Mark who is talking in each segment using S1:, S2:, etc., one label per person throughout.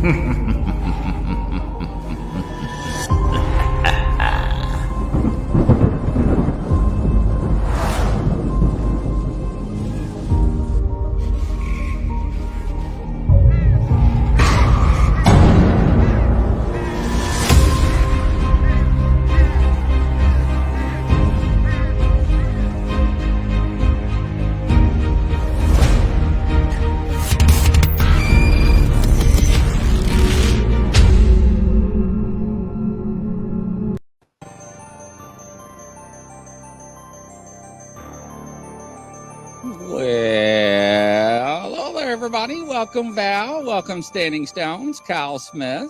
S1: Well, hello there, everybody. Welcome, Val. Welcome, Standing Stones. Kyle Smith.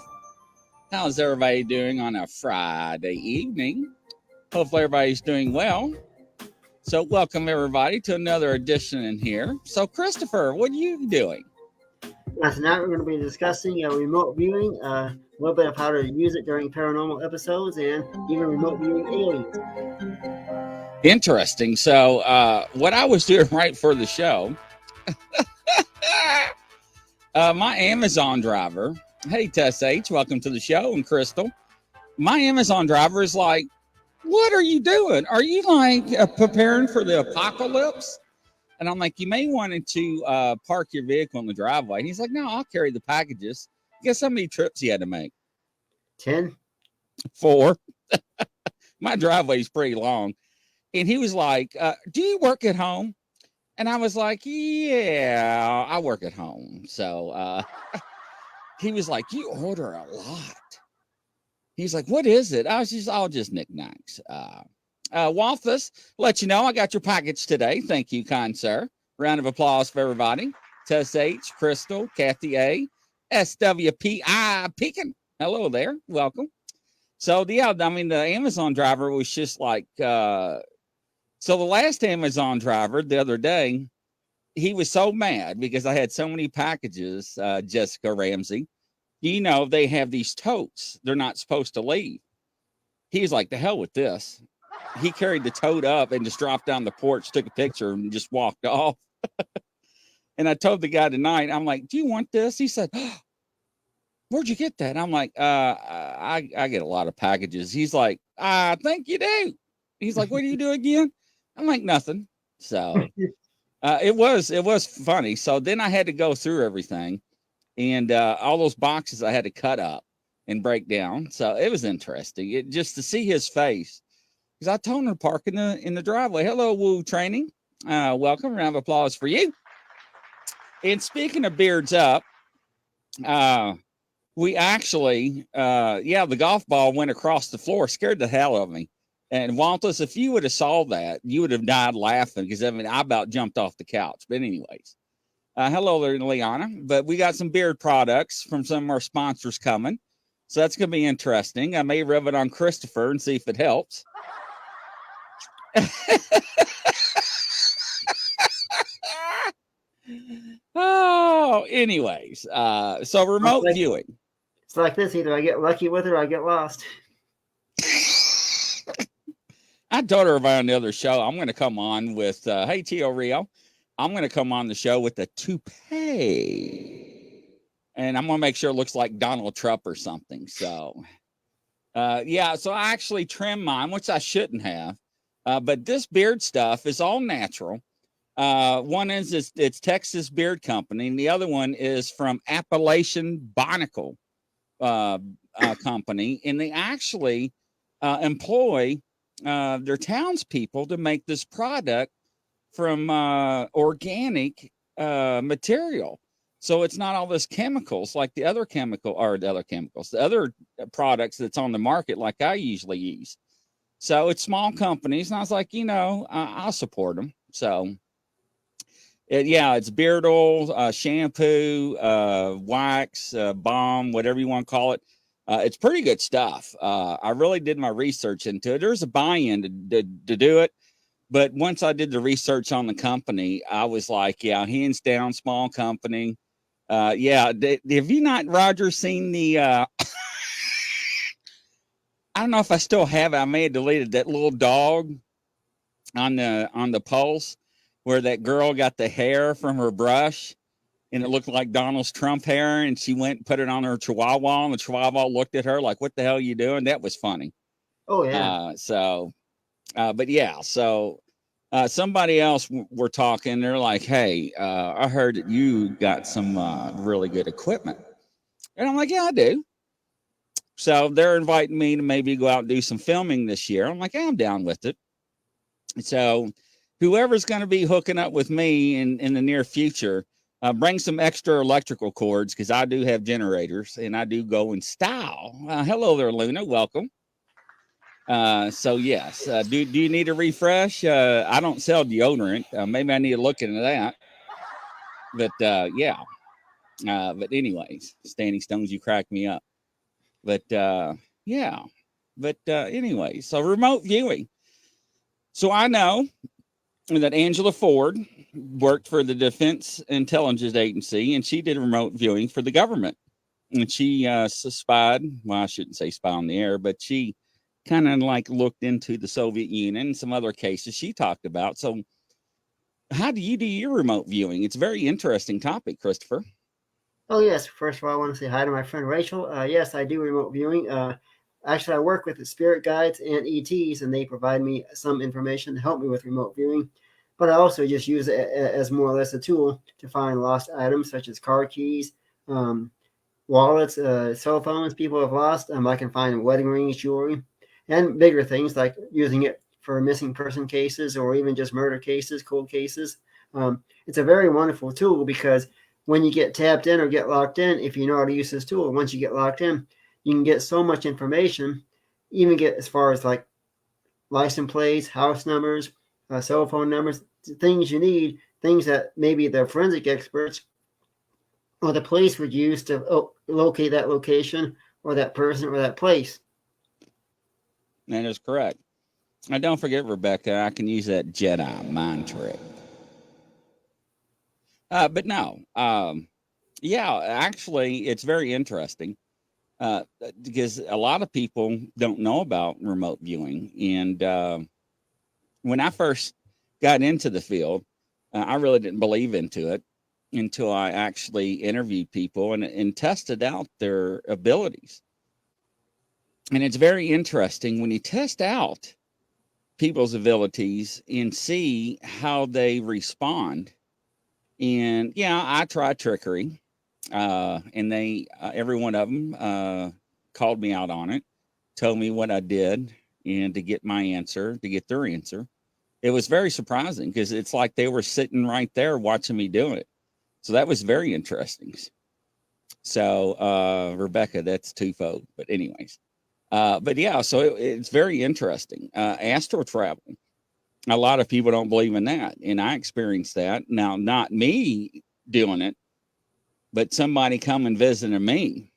S1: How's everybody doing on a Friday evening? Hopefully, everybody's doing well. So, welcome everybody to another edition in here. So, Christopher, what are you doing?
S2: Tonight we're going to be discussing remote viewing, a little bit of how to use it during paranormal episodes, and even remote viewing aliens.
S1: Interesting. So, what I was doing right for the show, my Amazon driver, hey, Tess H, welcome to the show, and Crystal. My Amazon driver is like, what are you doing? Are you like preparing for the apocalypse? And I'm like, you may want to park your vehicle in the driveway. And he's like, no, I'll carry the packages. Guess how many trips he had to make?
S2: 10?
S1: 4. My driveway's pretty long. And he was like, do you work at home? And I was like, yeah, I work at home. So he was like, you order a lot. He's like, what is it? I was just, all just knickknacks. Walthus, let you know I got your package today. Thank you, kind sir. Round of applause for everybody. Tess H, Crystal, Kathy A, SWPI Pekin. Hello there. Welcome. So, yeah, I mean, the Amazon driver was just like, so the last Amazon driver the other day, he was so mad because I had so many packages, Jessica Ramsey. You know, they have these totes. They're not supposed to leave. He's like, the hell with this. He carried the tote up and just dropped down the porch, took a picture, and just walked off. And I told the guy tonight, I'm like, do you want this? He said, oh, where'd you get that? I'm like, I get a lot of packages. He's like, I think you do. He's like, what do you do again? I'm like, nothing. So it was funny. So then I had to go through everything, and all those boxes I had to cut up and break down. So it was interesting. Just to see his face, because I told him to park in the driveway. Hello, Woo Training. Welcome. Round of applause for you. And speaking of beards up, we actually, the golf ball went across the floor, scared the hell out of me. And Waltus, if you would have saw that, you would have died laughing because I mean, I about jumped off the couch. But anyways, hello there, Liana. But we got some beard products from some of our sponsors coming. So that's going to be interesting. I may rub it on Christopher and see if it helps. Oh, anyways, so remote viewing.
S2: It's like this: either I get lucky with it or I get lost.
S1: I told everybody on the other show I'm going to come on with hey Tio Rio, I'm going to come on the show with a toupee, and I'm going to make sure it looks like Donald Trump or something. So so I actually trimmed mine, which I shouldn't have. But this beard stuff is all natural. One is it's Texas Beard Company, and the other one is from Appalachian Barnacle Company, and they actually employ their townspeople to make this product from organic material. So it's not all this chemicals like the other products that's on the market like I usually use. So it's small companies, and I was like, I'll support them. So it's beard oil, shampoo, wax, balm, whatever you want to call it. It's pretty good stuff. I really did my research into it. There's a buy-in to do it. But once I did the research on the company, I was like, hands down, small company. Have you not, Roger, seen the, I don't know if I still have it. I may have deleted that little dog on the Pulse where that girl got the hair from her brush and it looked like Donald Trump hair. And she went and put it on her chihuahua, and the chihuahua looked at her like, "What the hell are you doing?" That was funny.
S2: Oh yeah.
S1: But yeah, so somebody else were talking. They're like, "Hey, I heard that you got some really good equipment," and I'm like, "Yeah, I do." So they're inviting me to maybe go out and do some filming this year. I'm like, yeah, I'm down with it. So whoever's going to be hooking up with me in the near future, bring some extra electrical cords because I do have generators and I do go in style. Hello there, Luna. Welcome. So yes, do you need a refresh? I don't sell deodorant. Maybe I need to look into that. But yeah. But anyways, Standing Stones, you crack me up. But yeah. But anyway, so remote viewing. So I know that Angela Ford worked for the Defense Intelligence Agency, and she did remote viewing for the government. And she spied, well, I shouldn't say spy on the air, but she kind of like looked into the Soviet Union and some other cases she talked about. So how do you do your remote viewing? It's a very interesting topic, Christopher.
S2: Oh yes. First of all, I want to say hi to my friend Rachel. Yes, I do remote viewing. Actually, I work with the spirit guides and ETs, and they provide me some information to help me with remote viewing. But I also just use it as more or less a tool to find lost items such as car keys, um, wallets, cell phones people have lost. I can find wedding rings, jewelry, and bigger things like using it for missing person cases or even just murder cases, cold cases. It's a very wonderful tool because when you get tapped in or get locked in, if you know how to use this tool, once you get locked in, you can get so much information, even get as far as like license plates, house numbers, cell phone numbers, things you need, things that maybe the forensic experts or the police would use to locate that location or that person or that place.
S1: That is correct. And don't forget, Rebecca, I can use that Jedi mind trick. But no, yeah, actually, it's very interesting because a lot of people don't know about remote viewing. And when I first got into the field, I really didn't believe into it until I actually interviewed people and tested out their abilities. And it's very interesting when you test out people's abilities and see how they respond. And yeah, I tried trickery, and they every one of them called me out on it, told me what I did, and to get my answer, to get their answer. It was very surprising because it's like they were sitting right there watching me do it. So that was very interesting. So Rebecca, that's twofold. But anyways, but yeah, so it's very interesting. Astral travel. A lot of people don't believe in that, and I experienced that. Now, not me doing it, but somebody come and visiting me.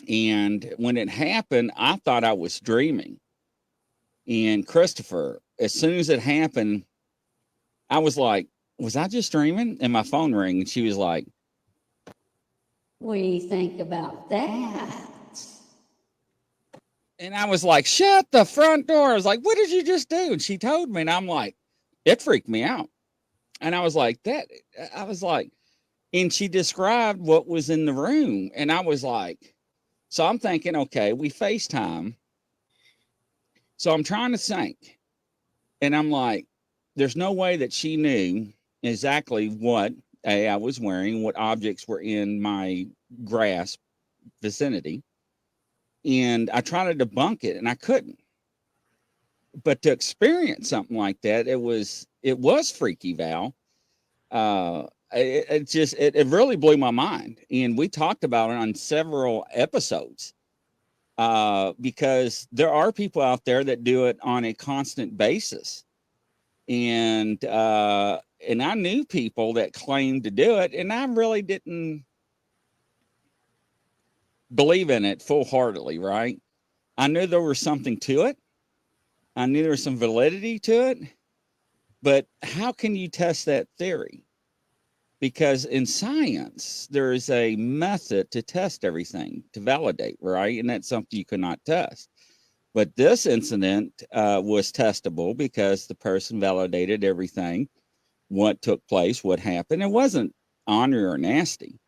S1: And when it happened, I thought I was dreaming. And Christopher, as soon as it happened, I was like, was I just dreaming? And my phone rang, and she was like,
S3: What do you think about that?
S1: and I was like, shut the front door. I was like, what did you just do? And she told me, and I'm like, it freaked me out. And I was like, I was like, and she described what was in the room. And I was like, so I'm thinking, okay, we FaceTime. So I'm trying to think. And I'm like, there's no way that she knew exactly what I was wearing, what objects were in my grasp vicinity. And I tried to debunk it and I couldn't. But to experience something like that, it was freaky, Val. It really blew my mind. And we talked about it on several episodes. Because there are people out there that do it on a constant basis. And I knew people that claimed to do it, and I really didn't believe in it full heartedly, right? I knew there was something to it. I knew there was some validity to it, but how can you test that theory? Because in science, there is a method to test everything, to validate, right? And that's something you cannot test. But this incident was testable because the person validated everything, what took place, what happened. It wasn't ornery or nasty.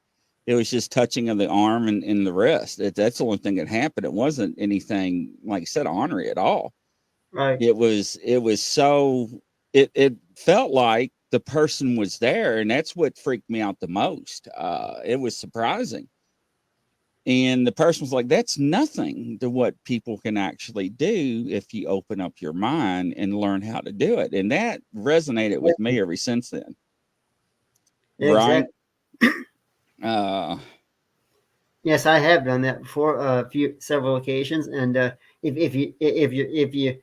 S1: It was just touching of the arm and the wrist. That's the only thing that happened. It wasn't anything, like I said, ornery at all.
S2: Right.
S1: It was so, it felt like the person was there, and that's what freaked me out the most. It was surprising. And the person was like, that's nothing to what people can actually do if you open up your mind and learn how to do it. And that resonated with me ever since then. Right?
S2: Exactly.
S1: Uh,
S2: Yes, I have done that before, several occasions. And if you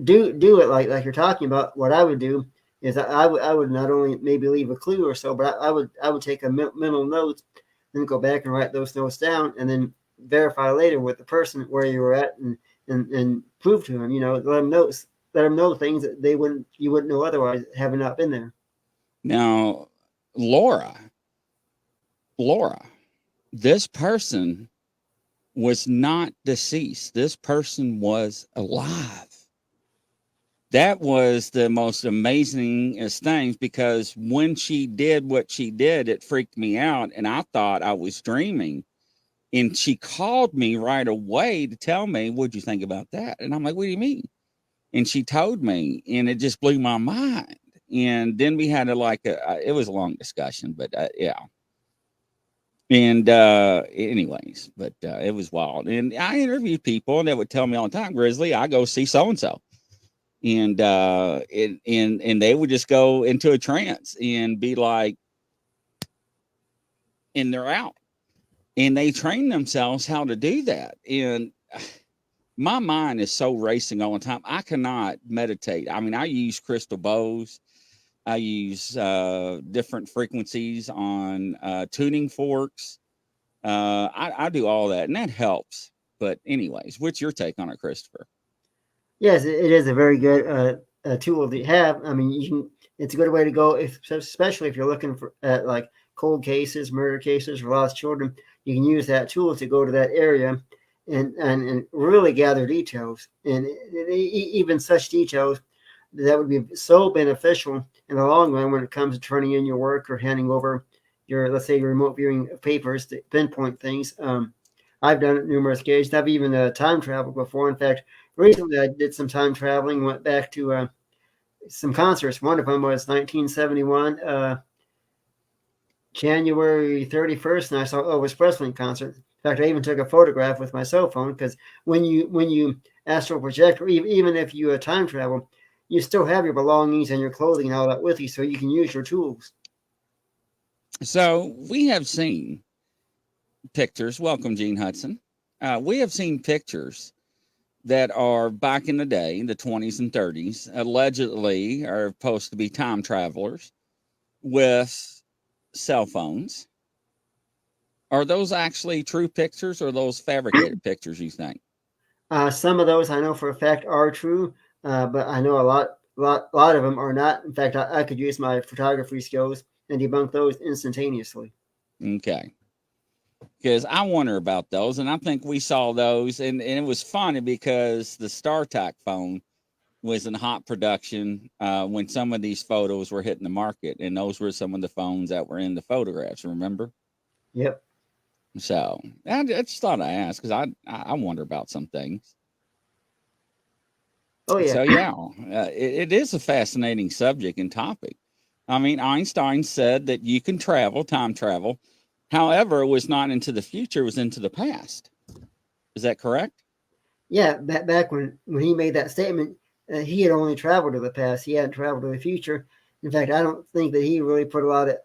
S2: do it like you're talking about, what I would do is I would not only maybe leave a clue or so, but I would take a mental notes, then go back and write those notes down, and then verify later with the person where you were at, and prove to them, let them know things that you wouldn't know otherwise, having not been there.
S1: Now, Laura, this person was not deceased. This person was alive. That was the most amazingest thing, because when she did what she did, it freaked me out, and I thought I was dreaming. And she called me right away to tell me, what'd you think about that? And I'm like, what do you mean? And she told me, and it just blew my mind. And then we had it was a long discussion, but yeah. And anyways, but it was wild. And I interviewed people, and they would tell me all the time, Grizzly, I go see so and so. And they would just go into a trance and be like, and they're out. And they train themselves how to do that. And my mind is so racing all the time. I cannot meditate. I mean, I use crystal bows. I use different frequencies on tuning forks. I do all that, and that helps. But anyways, what's your take on it, Christopher?
S2: Yes, it is a very good tool to have. I mean, it's a good way to go, especially if you're looking at like cold cases, murder cases, or lost children. You can use that tool to go to that area and really gather details, and even such details that would be so beneficial in the long run when it comes to turning in your work or handing over let's say, your remote viewing papers to pinpoint things. I've done it numerous occasions. I've even time traveled before. In fact, recently I did some time traveling, went back to some concerts. One of them was 1971, January 31st, and I saw Elvis Presley concert. In fact, I even took a photograph with my cell phone, because when you astral project, or even if you time travel, you still have your belongings and your clothing and all that with you, so you can use your tools.
S1: So we have seen pictures. Welcome, Gene Hudson. We have seen pictures that are back in the day, the 20s and 30s, allegedly are supposed to be time travelers with cell phones. Are those actually true pictures, or are those fabricated pictures, you think?
S2: Some of those I know for a fact are true, but I know a lot of them are not. In fact, I could use my photography skills and debunk those instantaneously.
S1: Okay. Because I wonder about those, and I think we saw those, and it was funny because the StarTAC phone was in hot production when some of these photos were hitting the market, and those were some of the phones that were in the photographs. Remember?
S2: Yep.
S1: So I just thought I asked, because I wonder about some things.
S2: Oh yeah.
S1: So yeah, it is a fascinating subject and topic. I mean, Einstein said that you can time travel. However, it was not into the future; it was into the past. Is that correct?
S2: Yeah, back when he made that statement, he had only traveled to the past. He hadn't traveled to the future. In fact, I don't think that he really put a lot of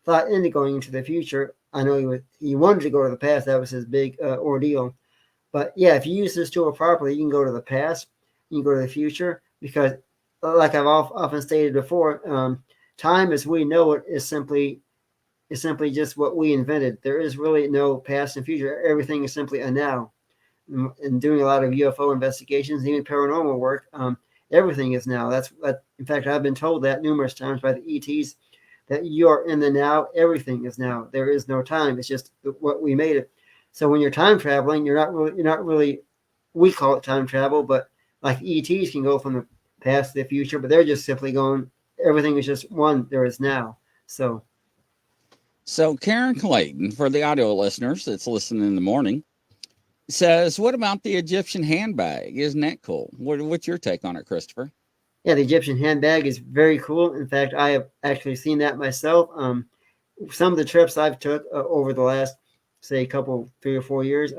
S2: thought into going into the future. I know he wanted to go to the past. That was his big ordeal. But yeah, if you use this tool properly, you can go to the past, you can go to the future, because, like I've often stated before, time as we know it is simply just what we invented. There is really no past and future. Everything is simply a now. And doing a lot of UFO investigations, even paranormal work, everything is now. In fact, I've been told that numerous times by the ETs, that you are in the now. Everything is now. There is no time. It's just what we made it. So when you're time traveling, you're not really. We call it time travel, but like ETs can go from the past to the future, but they're just simply going. Everything is just one. There is now. So
S1: So Karen Clayton, for the audio listeners that's listening in the morning, says, "What about the Egyptian handbag? Isn't that cool? What's your take on it, Christopher?"
S2: Yeah, the Egyptian handbag is very cool. In fact, I have actually seen that myself. Some of the trips I've took over the last, say, 3 or 4 years,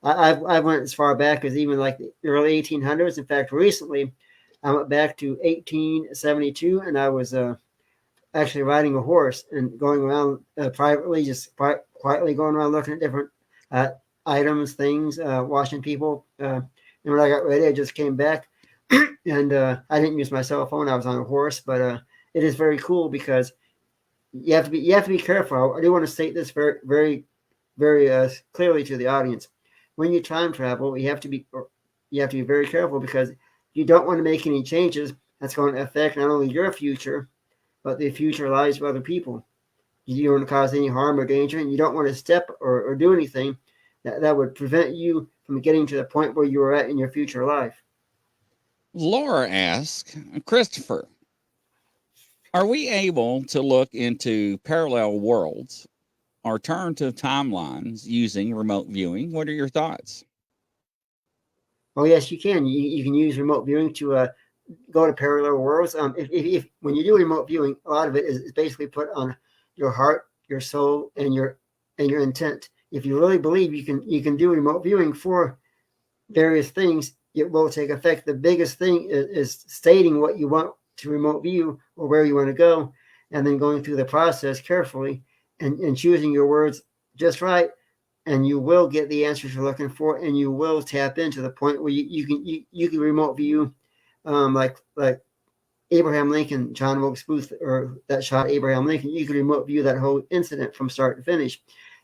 S2: I've went as far back as even like the early 1800s. In fact, recently I went back to 1872, and I was actually riding a horse and going around privately, just quietly going around looking at different uh, items, things, watching people. And when I got ready, I just came back, and I didn't use my cell phone. I was on a horse, but it is very cool because you have to be careful. I do want to state this very clearly to the audience. When you time travel, you have to be very careful because you don't want to make any changes that's going to affect not only your future but the future lives of other people. You don't want to cause any harm or danger, and you don't want to step or do anything that would prevent you from getting to the point where you are at in your future life.
S1: Laura asks, Christopher, are we able to look into parallel worlds or alternative timelines using remote viewing? What are your thoughts?
S2: Oh yes, you can. You can use remote viewing to go to parallel worlds. If when you do remote viewing, a lot of it is basically put on your heart, your soul, and your intent. If you really believe you can do remote viewing for various things, it will take effect. The biggest thing is stating what you want to remote view or where you want to go, and then going through the process carefully and choosing your words just right, and you will get the answers you're looking for, and you will tap into the point where you can remote view, like Abraham Lincoln, John Wilkes Booth, or that shot Abraham Lincoln. You can remote view that whole incident from start to finish.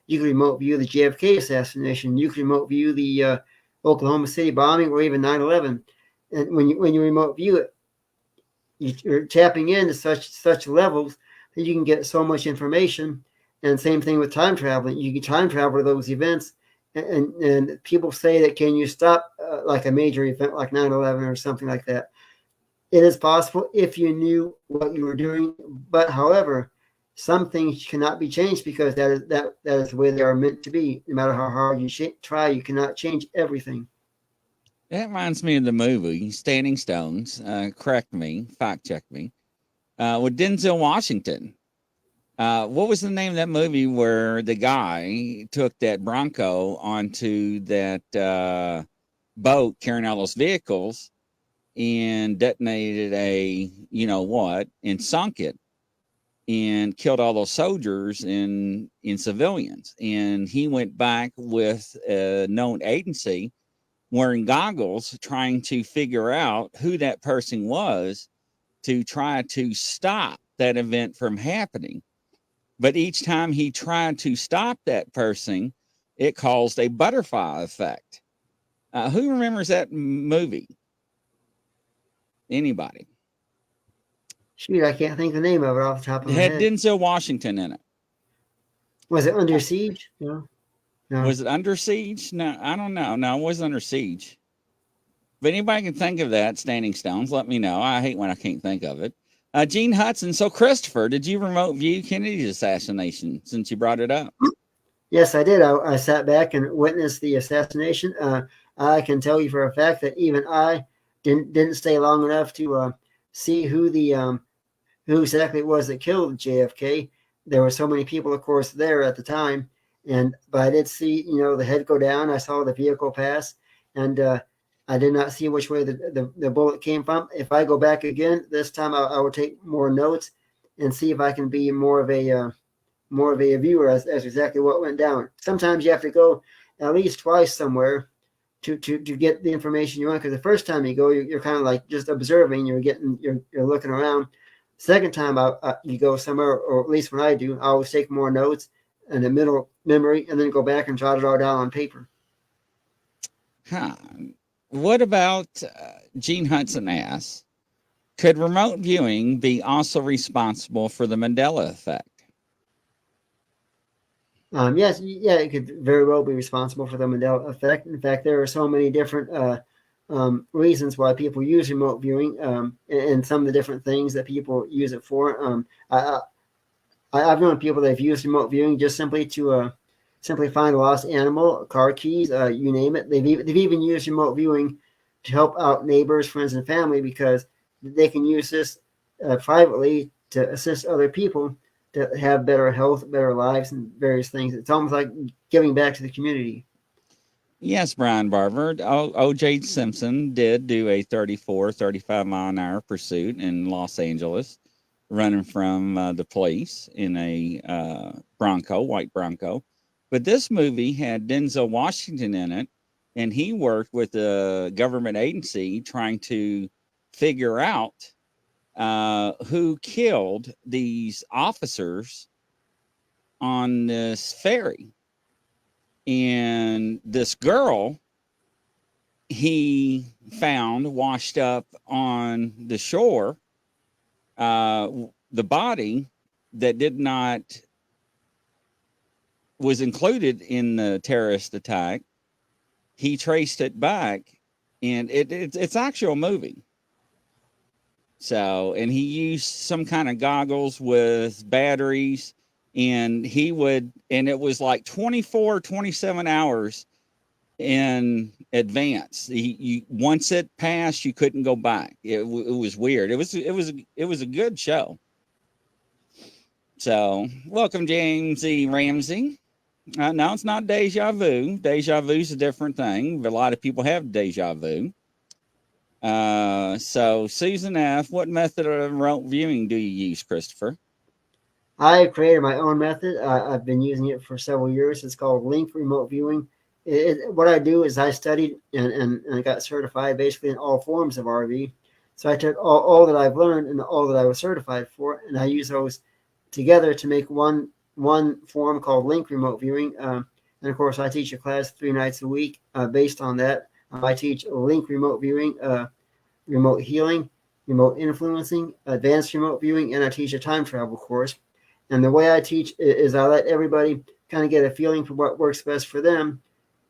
S2: You can remote view the JFK assassination. You can remote view the Oklahoma City bombing, or even 9/11. And when you remote view it, you're tapping into such levels that you can get so much information. And same thing with time traveling. You can time travel to those events. And people say that, can you stop like a major event like 9/11 or something like that? It is possible if you knew what you were doing. But however, some things cannot be changed because that is the way they are meant to be. No matter how hard you try, you cannot change everything.
S1: That reminds me of the movie Standing Stones. Correct me, fact check me. With Denzel Washington. What was the name of that movie where the guy took that Bronco onto that boat carrying all those vehicles and detonated a you know what and sunk it and killed all those soldiers in civilians? And he went back with a known agency wearing goggles trying to figure out who that person was to try to stop that event from happening. But each time he tried to stop that person, it caused a butterfly effect. Who remembers that movie? Anybody?
S2: Shoot, I can't think the name of it off the top of
S1: It
S2: my
S1: had
S2: head.
S1: Denzel Washington in it.
S2: Was it Under Siege? No.
S1: Was it Under Siege? No, I don't know. No, it wasn't Under Siege. But anybody can think of that, Standing Stones, let me know. I hate when I can't think of it. Gene Hudson. So, Christopher, did you remote view Kennedy's assassination since you brought it up?
S2: Yes, I did. I sat back and witnessed the assassination. I can tell you for a fact that even I didn't stay long enough to see who exactly it was that killed JFK. There were so many people, of course, there at the time, but I did see the head go down. I saw the vehicle pass, and I did not see which way the bullet came from. If I go back again this time, I will take more notes and see if I can be more of a viewer as exactly what went down. Sometimes you have to go at least twice somewhere to get the information you want, because the first time you go, you're kind of like just observing. You're looking around. Second time you go somewhere, or at least when I do, I always take more notes in the middle memory and then go back and jot it all down on paper.
S1: Huh. What about Gene Hudson asks, could remote viewing be also responsible for the Mandela effect?
S2: Yes, yeah, it could very well be responsible for the Mandela effect. In fact, there are so many different reasons why people use remote viewing, and some of the different things that people use it for. I've known people that have used remote viewing just simply to simply find a lost animal, car keys, you name it. They've even used remote viewing to help out neighbors, friends, and family because they can use this privately to assist other people to have better health, better lives, and various things. It's almost like giving back to the community.
S1: Yes, Brian Barber. O.J. Simpson did do a 35 mile an hour pursuit in Los Angeles, running from the police in a white Bronco. But this movie had Denzel Washington in it, and he worked with a government agency trying to figure out who killed these officers on this ferry. And this girl he found washed up on the shore, the body that was included in the terrorist attack. He traced it back, and it's actual movie. So, and he used some kind of goggles with batteries, and it was like 24, 27 hours in advance. Once it passed, you couldn't go back. It was weird. It was a good show. So, welcome, James E. Ramsey. No, it's not deja vu. Deja vu is a different thing, but a lot of people have deja vu. So Susan F., what method of remote viewing do you use, Christopher?
S2: I have created my own method. I've been using it for several years. It's called Link Remote Viewing. What I do is I studied and got certified basically in all forms of RV. So I took all that I've learned and all that I was certified for, and I use those together to make one form called Link Remote Viewing. And of course, I teach a class 3 nights a week based on that. I teach Link Remote Viewing, remote healing, remote influencing, advanced remote viewing, and I teach a time travel course. And the way I teach is I let everybody kind of get a feeling for what works best for them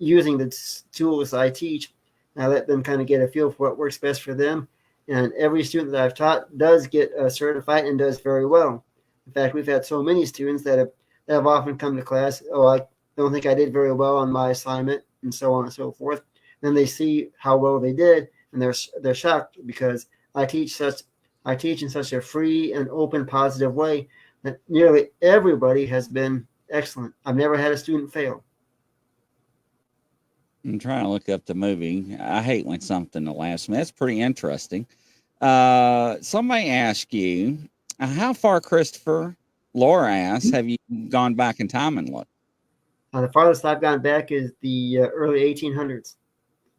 S2: using the tools I teach. I let them kind of get a feel for what works best for them. And every student that I've taught does get certified and does very well. In fact, we've had so many students that have often come to class, oh, I don't think I did very well on my assignment, and so on and so forth. Then they see how well they did, and they're shocked because I teach in such a free and open, positive way that nearly everybody has been excellent. I've never had a student fail.
S1: I'm trying to look up the movie. I hate when something the last minute. That's pretty interesting. Somebody asked you, how far, Christopher? Laura asked, have you gone back in time and looked?
S2: The farthest I've gone back is the early 1800s.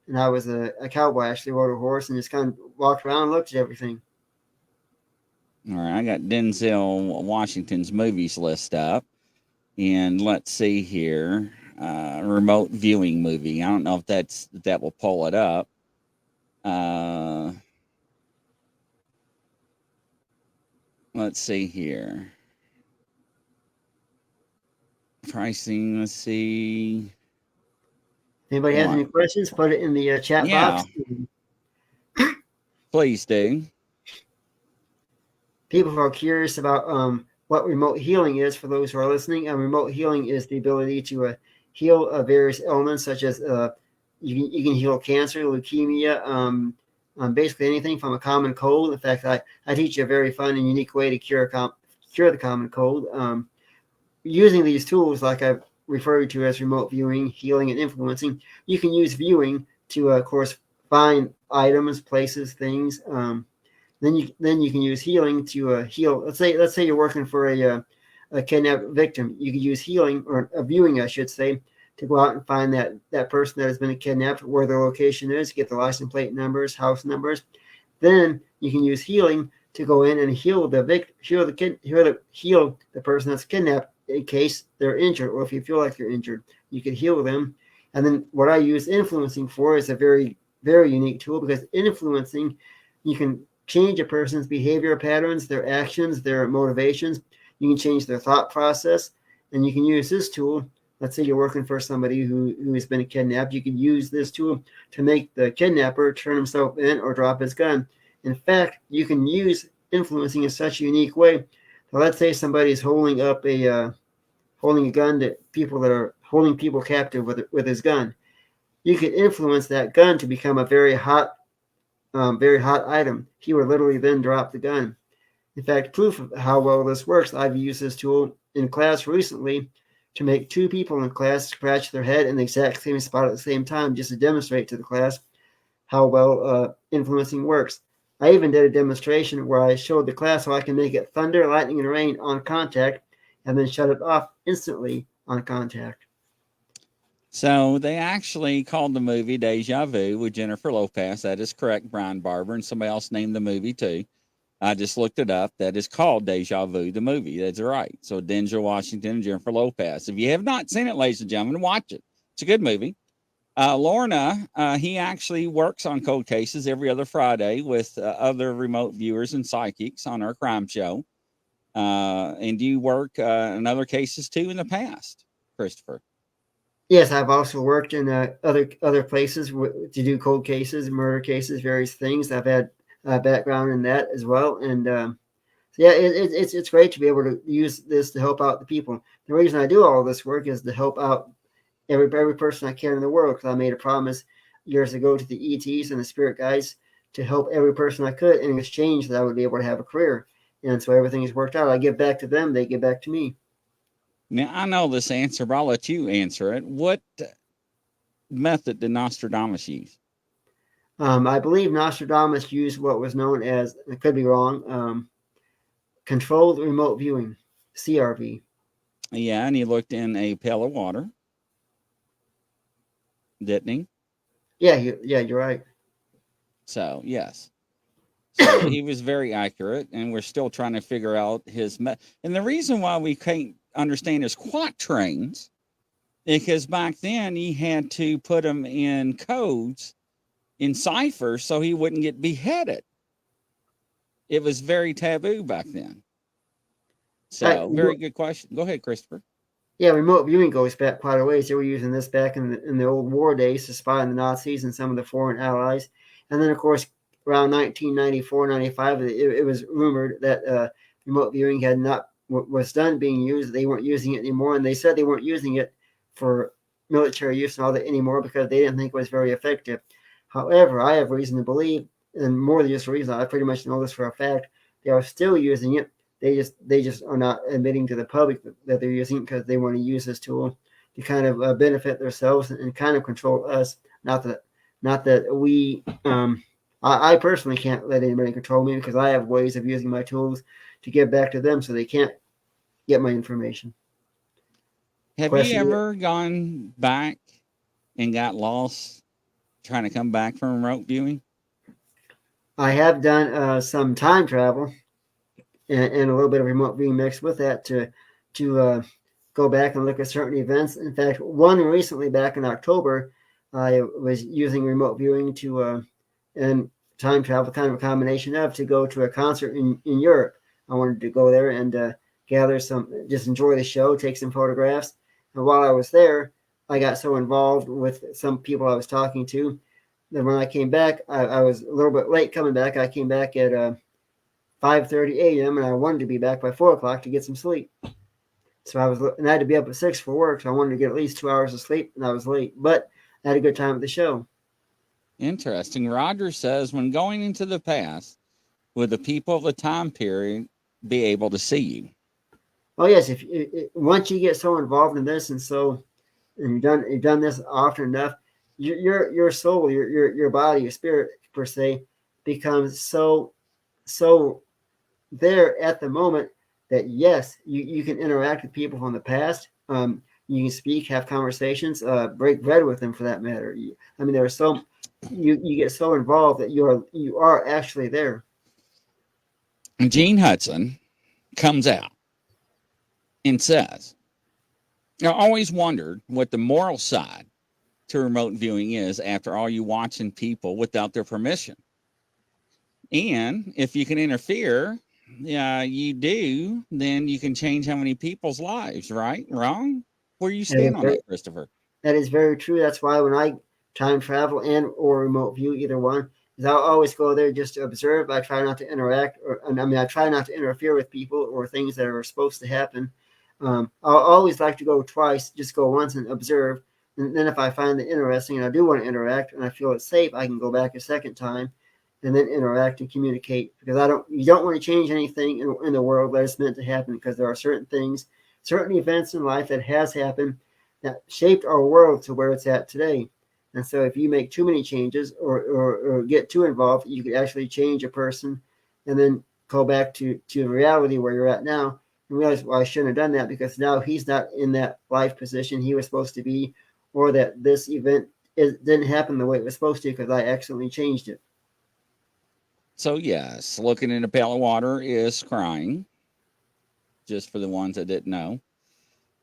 S2: And I was a cowboy. I actually rode a horse and just kind of walked around and looked at everything.
S1: All right, I got Denzel Washington's movies list up. And let's see here. Remote viewing movie. I don't know if that will pull it up. Let's see here. Pricing, let's see.
S2: Anybody has any questions, put it in the chat box.
S1: Please do.
S2: People who are curious about what remote healing is, for those who are listening, remote healing is the ability to heal various ailments, such as you can heal cancer, leukemia, basically anything from a common cold. In fact, I teach you a very fun and unique way to cure the common cold. Using these tools, like I've referred to as remote viewing, healing, and influencing, you can use viewing to, of course, find items, places, things. Then you can use healing to heal. Let's say you're working for a kidnapped victim. You can use healing, or a viewing, I should say, to go out and find that person that has been kidnapped, where their location is, get the license plate numbers, house numbers. Then you can use healing to go in and heal the person that's kidnapped in case they're injured, or if you feel like they're injured, you can heal them. And then what I use influencing for is a very, very unique tool, because influencing, you can change a person's behavior patterns, their actions, their motivations. You can change their thought process, and you can use this tool. Let's say you're working for somebody who has been kidnapped. You can use this tool to make the kidnapper turn himself in or drop his gun. In fact, you can use influencing in such a unique way So let's say somebody's holding up holding a gun to people that are holding people captive with his gun. You could influence that gun to become a very hot item. He would literally then drop the gun. In fact, proof of how well this works, I've used this tool in class recently to make two people in class scratch their head in the exact same spot at the same time, just to demonstrate to the class how well influencing works. I even did a demonstration where I showed the class how I can make it thunder, lightning, and rain on contact, and then shut it off instantly on contact.
S1: So they actually called the movie Deja Vu with Jennifer Lopez. That is correct, Brian Barber, and somebody else named the movie too. I just looked it up. That is called Deja Vu, the movie. That's right. So Denzel Washington and Jennifer Lopez. If you have not seen it, ladies and gentlemen, watch it. It's a good movie. Lorna, he actually works on cold cases every other Friday with other remote viewers and psychics on our crime show. And you work in other cases too in the past, Christopher?
S2: Yes, I've also worked in other places to do cold cases, murder cases, various things. I've had background in that as well, and so yeah, it's great to be able to use this to help out the people. The reason I do all this work is to help out every person I can in the world, because I made a promise years ago to the ETs and the spirit guides to help every person I could in exchange that I would be able to have a career. And so everything has worked out. I give back to them, they give back to me.
S1: Now, I know this answer, but I'll let you answer it. What method did Nostradamus use?
S2: I believe Nostradamus used what was known as, I could be wrong, controlled remote viewing, CRV.
S1: Yeah, and he looked in a pail of water, didn't he?
S2: Yeah, you're right.
S1: So, yes. So he was very accurate, and we're still trying to figure out his and the reason why we can't understand his quatrains is because back then he had to put them in codes, in ciphers, so he wouldn't get beheaded. It was very taboo back then. So, very good question. Go ahead, Christopher.
S2: Yeah, remote viewing goes back quite a ways. They were using this back in the old war days to spy on the Nazis and some of the foreign allies. And then, of course, around 1994, 95, it was rumored that remote viewing had not was done being used. They weren't using it anymore, and they said they weren't using it for military use and all that anymore because they didn't think it was very effective. However, I have reason to believe, and more than just a reason, I pretty much know this for a fact, they are still using it. They just are not admitting to the public that they're using it because they want to use this tool to kind of benefit themselves and kind of control us. Not that we. I personally can't let anybody control me because I have ways of using my tools to give back to them so they can't get my information.
S1: Have you ever gone back and got lost trying to come back from remote viewing?
S2: I have done some time travel and a little bit of remote viewing mixed with that to go back and look at certain events. In fact, one recently back in October, I was using remote viewing to and time travel, kind of a combination of, to go to a concert in Europe. I wanted to go there and gather just enjoy the show, take some photographs. And while I was there, I got so involved with some people I was talking to that when I came back, I was a little bit late coming back. I came back at 5:30 a.m. and I wanted to be back by 4 o'clock to get some sleep. So I had to be up at 6 for work. So I wanted to get at least 2 hours of sleep, and I was late. But I had a good time at the show.
S1: Interesting. Roger says, when going into the past, would the people of the time period be able to see you?
S2: Oh yes, if once you get so involved in this and you've done this often enough, your soul, your body, your spirit per se, becomes so there at the moment that yes, you can interact with people from the past. You can speak, have conversations, break bread with them for that matter. There are you get so involved that you are actually there.
S1: Gene Hudson comes out and says, I always wondered what the moral side to remote viewing is after all you watching people without their permission. And if you can interfere, you do, then you can change how many people's lives, right? Wrong? Where you stand on that, Christopher?
S2: That is very true. That's why when I time travel and or remote view, either one, is I'll always go there just to observe. I try not to interact, I try not to interfere with people or things that are supposed to happen. I'll always like to go twice, just go once and observe. And then if I find it interesting and I do want to interact and I feel it's safe, I can go back a second time and then interact and communicate, because you don't want to change anything in the world that is meant to happen, because there are certain things, certain events in life that has happened that shaped our world to where it's at today. And so if you make too many changes or get too involved, you could actually change a person and then go back to reality where you're at now and realize, well, I shouldn't have done that, because now he's not in that life position he was supposed to be, or that this event didn't happen the way it was supposed to because I accidentally changed it.
S1: So, yes, looking in a pail of water is crying, just for the ones that didn't know.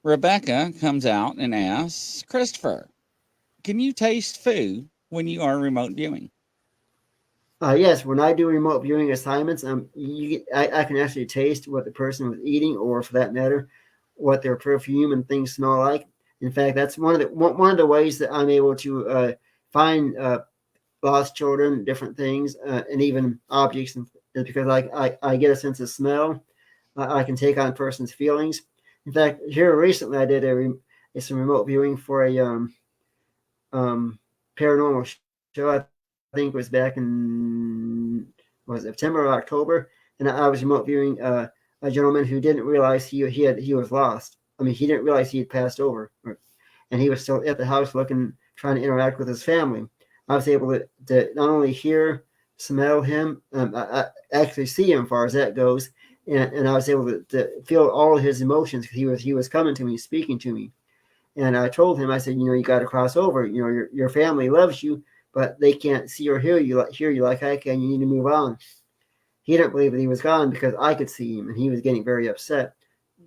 S1: Rebecca comes out and asks, Christopher, can you taste food when you are remote viewing?
S2: Yes, when I do remote viewing assignments, I can actually taste what the person was eating, or for that matter, what their perfume and things smell like. In fact, that's one of the ways that I'm able to find lost children, different things, and even objects, is because I get a sense of smell. I can take on a person's feelings. In fact, here recently I did some remote viewing for a paranormal show. I think it was back in September or October, and I was remote viewing a gentleman who didn't realize he was lost. I mean, he didn't realize he had passed over, and he was still at the house trying to interact with his family. I was able to not only hear, smell him, I actually see him, as far as that goes, and I was able to feel all his emotions. He was coming to me, speaking to me. And I told him, I said, you got to cross over. Your family loves you, but they can't see or hear you like I can. You need to move on. He didn't believe that he was gone, because I could see him, and he was getting very upset.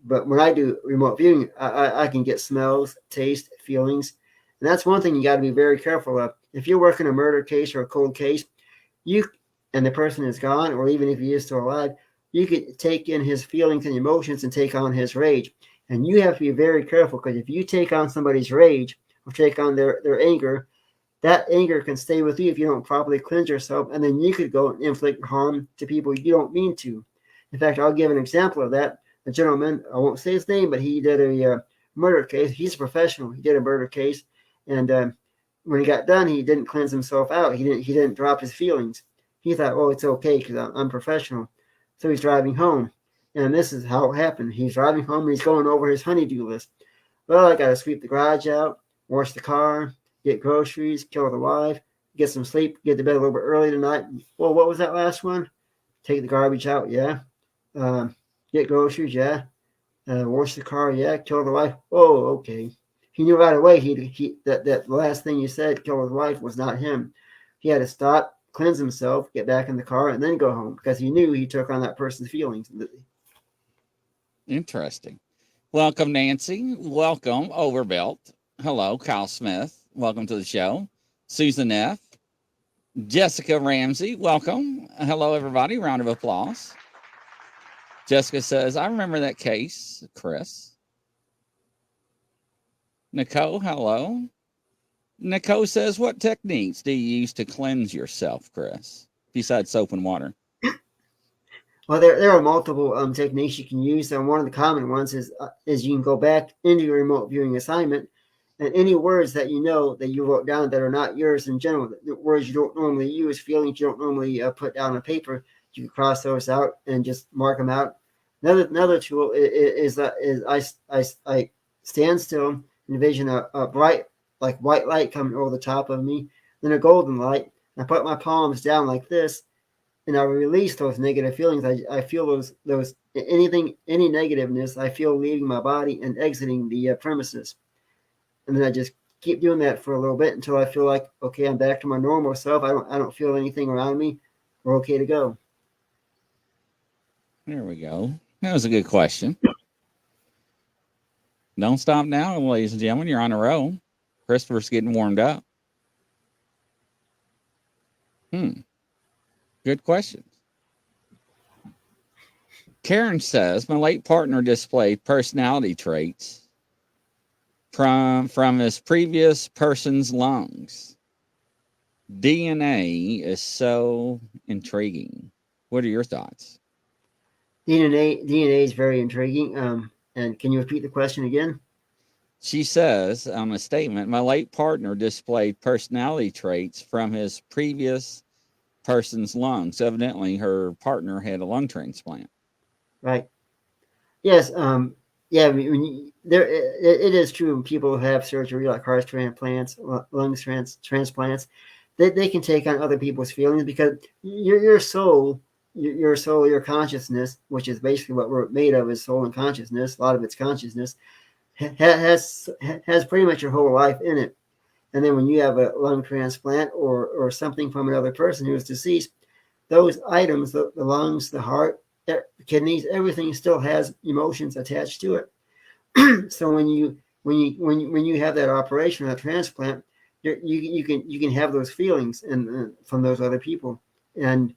S2: But when I do remote viewing, I can get smells, taste, feelings. And that's one thing you got to be very careful of. If you're working a murder case or a cold case, and the person is gone, or even if he is still alive, you could take in his feelings and emotions and take on his rage. And you have to be very careful, because if you take on somebody's rage or take on their anger, that anger can stay with you if you don't properly cleanse yourself, and then you could go and inflict harm to people you don't mean to. In fact, I'll give an example of that. A gentleman, I won't say his name, but he did a murder case. He's a professional. He did a murder case, and when he got done, he didn't cleanse himself out. He didn't drop his feelings. He thought, oh, it's okay because I'm professional. So he's driving home, and this is how it happened. He's driving home, and he's going over his honey-do list. Well, I got to sweep the garage out, wash the car, get groceries, kill the wife, get some sleep, get to bed a little bit early tonight. Well, what was that last one? Take the garbage out, yeah. Get groceries, yeah. Wash the car, yeah. Kill the wife. Oh, okay. He knew right away that last thing you said, kill his wife, was not him. He had to stop, cleanse himself, get back in the car, and then go home, because he knew he took on that person's feelings.
S1: Interesting. Welcome, Nancy. Welcome, Overbelt. Hello, Kyle Smith. Welcome to the show. Susan F. Jessica Ramsey. Welcome. Hello, everybody. Round of applause. Jessica says, I remember that case, Chris. Nicole, hello. Nicole says, what techniques do you use to cleanse yourself, Chris, besides soap and water?
S2: Well, there are multiple techniques you can use, and one of the common ones is you can go back into your remote viewing assignment, and any words that you know that you wrote down that are not yours in general, the words you don't normally use, feelings you don't normally put down on paper, you can cross those out and just mark them out. Another tool is I stand still, envision a bright, like white light coming over the top of me, then a golden light. I put my palms down like this, and I release those negative feelings. I feel those any negativeness I feel leaving my body and exiting the premises, and then I just keep doing that for a little bit until I feel like, okay, I'm back to my normal self. I don't feel anything around me. We're okay to go.
S1: There we go. That was a good question. Don't stop now, ladies and gentlemen. You're on a roll. Christopher's getting warmed up. Good questions. Karen says, my late partner displayed personality traits from his previous person's lungs. DNA is so intriguing. What are your thoughts?
S2: DNA is very intriguing. And can you repeat the question again?
S1: She says on a statement, my late partner displayed personality traits from his previous person's lungs. Evidently, her partner had a lung transplant.
S2: Right. Yes. Yeah. It is true. When people have surgery like heart transplants, lungs transplants, they can take on other people's feelings because your soul, your soul, your consciousness, which is basically what we're made of, is soul and consciousness. A lot of it's consciousness has pretty much your whole life in it. And then when you have a lung transplant or something from another person who is deceased, those items, the lungs, the heart, the kidneys, everything still has emotions attached to it. So when you have that operation, that transplant, you can have those feelings and from those other people. And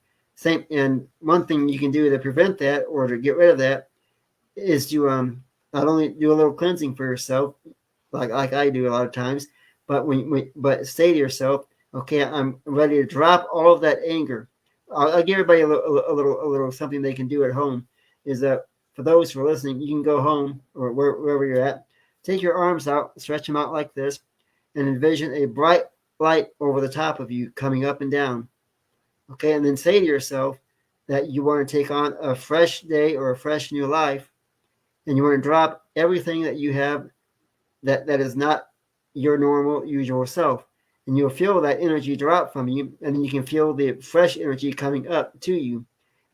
S2: one thing you can do to prevent that or to get rid of that is to not only do a little cleansing for yourself, like I do a lot of times, but but say to yourself, okay, I'm ready to drop all of that anger. I'll give everybody a little something they can do at home. Is that for those who are listening, you can go home or wherever you're at, take your arms out, stretch them out like this, and envision a bright light over the top of you coming up and down. Okay, and then say to yourself that you want to take on a fresh day or a fresh new life, and you want to drop everything that you have that is not your normal usual self, and you'll feel that energy drop from you, and then you can feel the fresh energy coming up to you.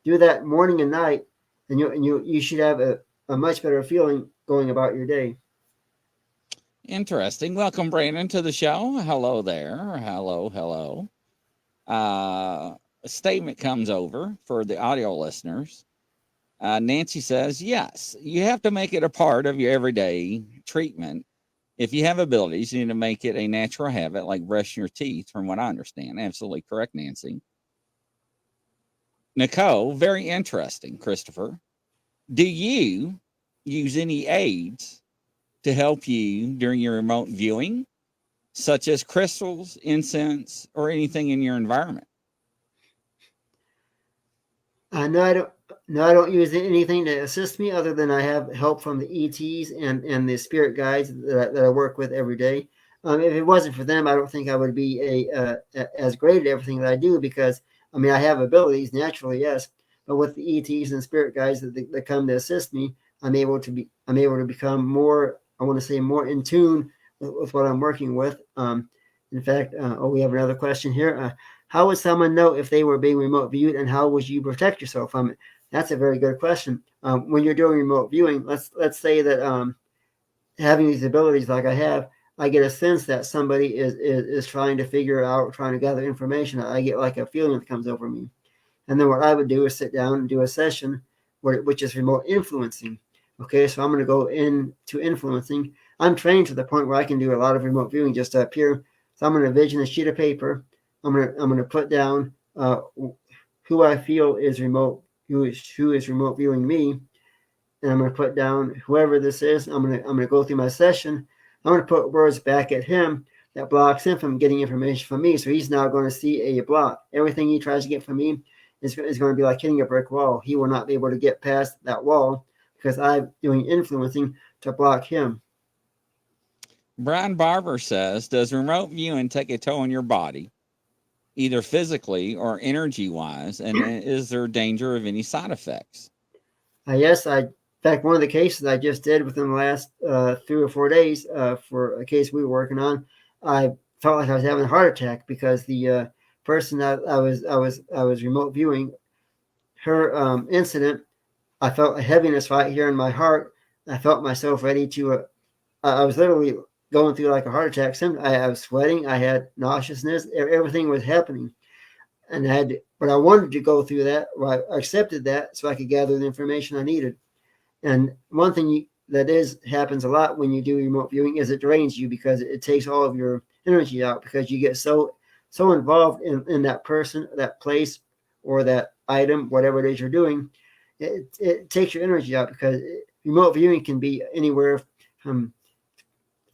S2: Do that morning and night, and you should have a much better feeling going about your day.
S1: Interesting. Welcome, Brandon, to the show. Hello there. Hello, hello. A statement comes over for the audio listeners. Nancy says, yes, you have to make it a part of your everyday treatment. If you have abilities, you need to make it a natural habit, like brushing your teeth, from what I understand. Absolutely correct, Nancy. Nicole, very interesting, Christopher. Do you use any aids to help you during your remote viewing, such as crystals, incense, or anything in your environment?
S2: No, I don't. No, I don't use anything to assist me other than I have help from the ETs and the spirit guides that I work with every day. If it wasn't for them, I don't think I would be as great at everything that I do because I mean I have abilities naturally, yes, but with the ETs and spirit guides that come to assist me, I'm able to become more. I want to say more in tune with what I'm working with. In fact, we have another question here. How would someone know if they were being remote viewed, and how would you protect yourself from it? That's a very good question. When you're doing remote viewing, let's say that having these abilities like I have, I get a sense that somebody is trying to figure out, trying to gather information. I get like a feeling that comes over me. And then what I would do is sit down and do a session which is remote influencing. Okay, so I'm going to go into influencing. I'm trained to the point where I can do a lot of remote viewing just up here. So I'm going to envision a sheet of paper. I'm going to put down who I feel is remote, who is remote viewing me, and I'm going to put down whoever this is. I'm going to go through my session. I'm going to put words back at him that blocks him from getting information from me. So he's now going to see a block. Everything he tries to get from me is going to be like hitting a brick wall. He will not be able to get past that wall because I'm doing influencing to block him.
S1: Brian Barber says, does remote viewing take a toll on your body, either physically or energy wise? And is there danger of any side effects?
S2: Yes, in fact, one of the cases I just did within the last 3 or 4 days for a case we were working on, I felt like I was having a heart attack because the person that I was remote viewing, her incident, I felt a heaviness right here in my heart. I felt myself ready to. I was literally going through like a heart attack. I was sweating. I had nauseousness. Everything was happening, and but I wanted to go through that. I accepted that so I could gather the information I needed. And one thing that happens a lot when you do remote viewing is it drains you because it takes all of your energy out because you get so involved in that person, that place, or that item, whatever it is you're doing. It takes your energy out because remote viewing can be anywhere from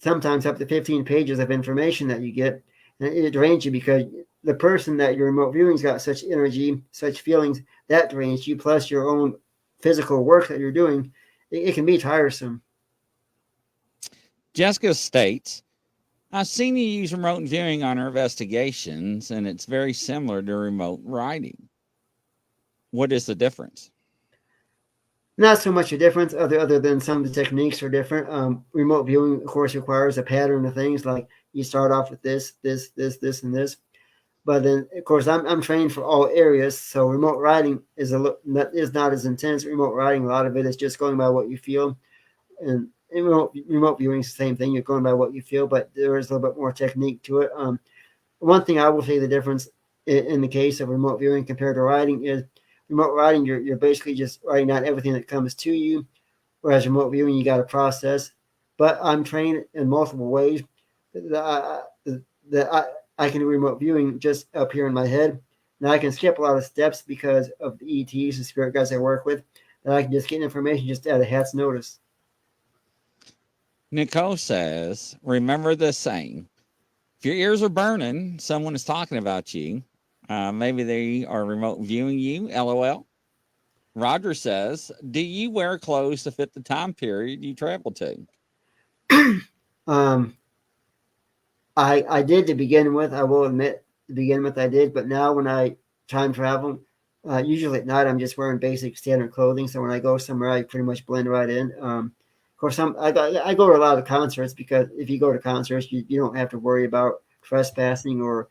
S2: sometimes up to 15 pages of information that you get, and it drains you because the person that you're remote viewing's got such energy, such feelings that drains you, plus your own physical work that you're doing, it can be tiresome.
S1: Jessica states, I've seen you use remote viewing on our investigations, and it's very similar to remote writing. What is the difference?
S2: Not so much a difference, other than some of the techniques are different. Remote viewing, of course, requires a pattern of things like you start off with this, and this. But then, of course, I'm trained for all areas, so remote writing is not as intense. Remote writing, a lot of it is just going by what you feel, and remote viewing is the same thing. You're going by what you feel, but there is a little bit more technique to it. One thing I will say the difference in the case of remote viewing compared to writing is remote writing, you're basically just writing down everything that comes to you, whereas remote viewing, you got to process. But I'm trained in multiple ways that I can do remote viewing just up here in my head. Now I can skip a lot of steps because of the ETs, the spirit guides I work with, that I can just get information just at a hat's notice.
S1: Nicole says, remember this saying, if your ears are burning, someone is talking about you. Maybe they are remote viewing you, LOL. Roger says, do you wear clothes to fit the time period you travel to?
S2: I did to begin with. I will admit, to begin with, I did. But now when I time travel, usually at night, I'm just wearing basic standard clothing. So when I go somewhere, I pretty much blend right in. Of course, I go to a lot of concerts because if you go to concerts, you don't have to worry about trespassing or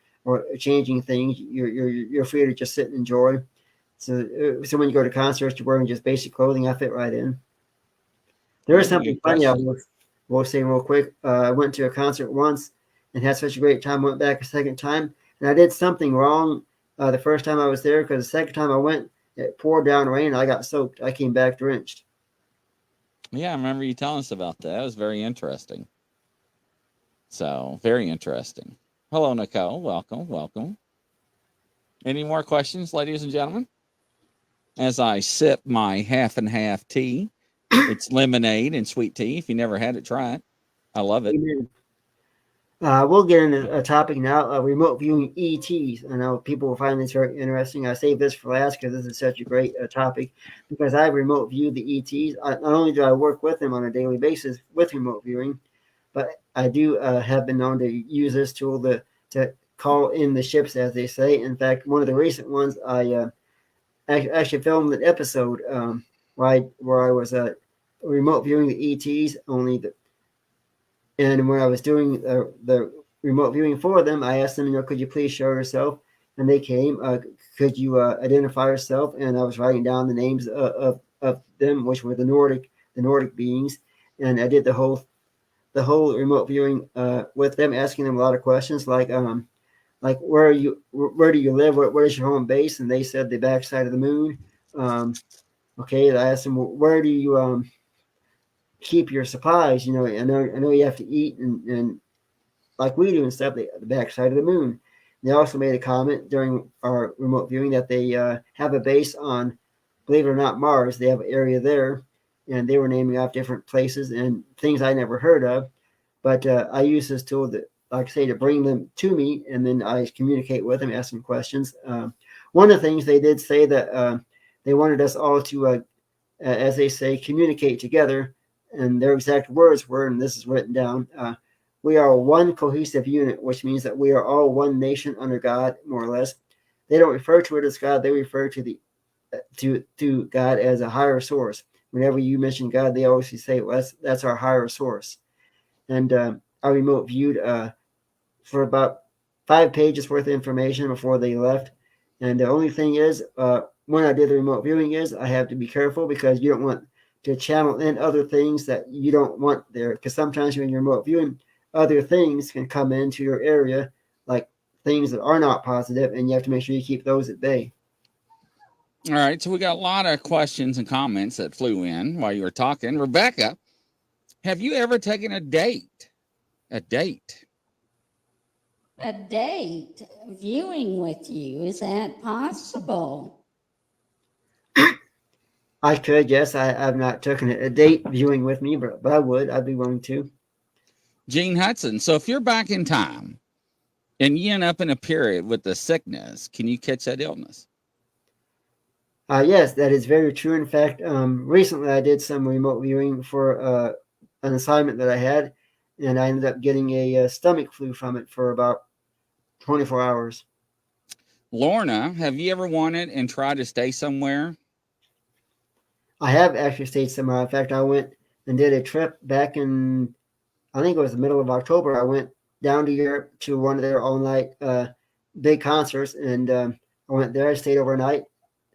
S2: changing things. You're free to just sit and enjoy. So when you go to concerts, you're wearing just basic clothing. I fit right in. There is something funny I will say real quick. I went to a concert once and had such a great time. Went back a second time, and I did something wrong the first time I was there because the second time I went, it poured down rain. And I got soaked. I came back drenched.
S1: Yeah, I remember you telling us about that. It was very interesting. So, very interesting. Hello, Nicole. Welcome, welcome. Any more questions, ladies and gentlemen? As I sip my half and half tea, it's lemonade and sweet tea. If you never had it, try it. I love it.
S2: Amen. We'll get into a topic now, remote viewing ETs. I know people will find this very interesting. I saved this for last because this is such a great topic because I remote view the ETs. Not only do I work with them on a daily basis with remote viewing, but I do have been known to use this tool to call in the ships, as they say. In fact, one of the recent ones, I actually filmed an episode where I was remote viewing the ETs, and when I was doing the remote viewing for them, I asked them, could you please show yourself? And they came. Could you identify yourself? And I was writing down the names of them, which were the Nordic beings. And I did the whole remote viewing with them, asking them a lot of questions like where do you live? What is your home base? And they said the backside of the moon. Okay, I asked them, where do you keep your supplies? I know you have to eat and like we do and stuff, the backside of the moon. They also made a comment during our remote viewing that they have a base on, believe it or not, Mars. They have an area there, and they were naming off different places and things I never heard of. But I use this tool that, like I say, to bring them to me, and then I communicate with them, ask them questions. One of the things they did say that they wanted us all to, as they say, communicate together, and their exact words were, and this is written down, we are one cohesive unit, which means that we are all one nation under God, more or less. They don't refer to it as God; they refer to to God as a higher source. Whenever you mention God, they always say, well, that's our higher source. And I remote viewed for about 5 pages worth of information before they left. And the only thing is, when I did the remote viewing is I have to be careful because you don't want to channel in other things that you don't want there. Because sometimes when you're remote viewing, other things can come into your area, like things that are not positive, and you have to make sure you keep those at bay.
S1: All right, so we got a lot of questions and comments that flew in while you were talking. Rebecca, have you ever taken a date? A date?
S3: A date viewing with you, is that possible?
S2: I could, yes. I've not taken a date viewing with me, but I would. I'd be willing to.
S1: Gene Hudson, so if you're back in time And you end up in a period with the sickness. Can you catch that illness?
S2: Yes, that is very true. In fact, recently I did some remote viewing for an assignment that I had, and I ended up getting a stomach flu from it for about 24 hours.
S1: Lorna, have you ever wanted and tried to stay somewhere?
S2: I have actually stayed somewhere. In fact, I went and did a trip back in, I think it was the middle of October. I went down to Europe to one of their all night big concerts, and I went there. I stayed overnight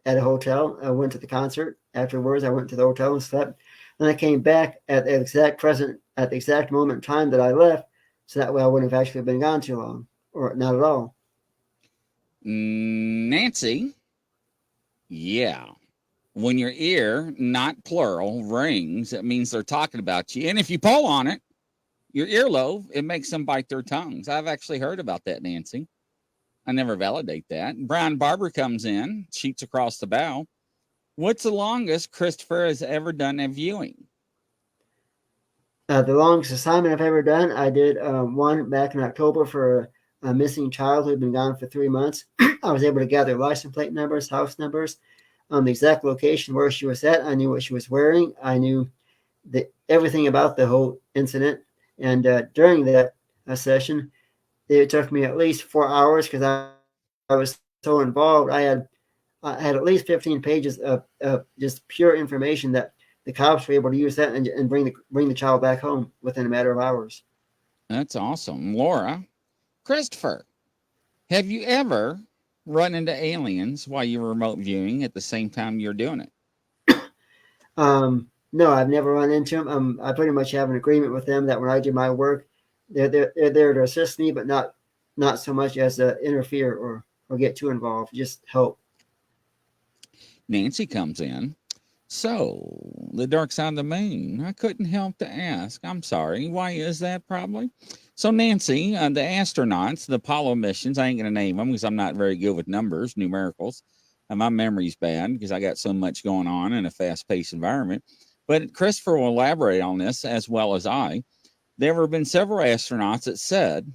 S2: at a hotel. I went to the concert. Afterwards, I went to the hotel and slept. Then I came back at the exact moment in time that I left, so that way I wouldn't have actually been gone too long, or not at all.
S1: Nancy, yeah. When your ear, not plural, rings, it means they're talking about you. And if you pull on it, your earlobe, it makes them bite their tongues. I've actually heard about that, Nancy. I never validate that. Brian Barber comes in, shoots across the bow. What's the longest Christopher has ever done a viewing?
S2: The longest assignment I've ever done, I did one back in October for a missing child who had been gone for 3 months. I was able to gather license plate numbers, house numbers, the exact location where she was at. I knew what she was wearing. I knew everything about the whole incident. And during that session, it took me at least 4 hours because I was so involved. I had at least 15 pages of just pure information that the cops were able to use that and bring the child back home within a matter of hours.
S1: That's awesome. Laura, Christopher, have you ever run into aliens while you were remote viewing at the same time you're doing it?
S2: No, I've never run into them. I pretty much have an agreement with them that when I do my work, they're there to assist me, but not so much as to interfere or get too involved. Just help.
S1: Nancy comes in. So, the dark side of the moon. I couldn't help to ask. I'm sorry. Why is that, probably? So, Nancy, the astronauts, the Apollo missions, I ain't going to name them because I'm not very good with numbers, numericals. And my memory's bad because I got so much going on in a fast paced environment. But Christopher will elaborate on this as well as I. There have been several astronauts that said,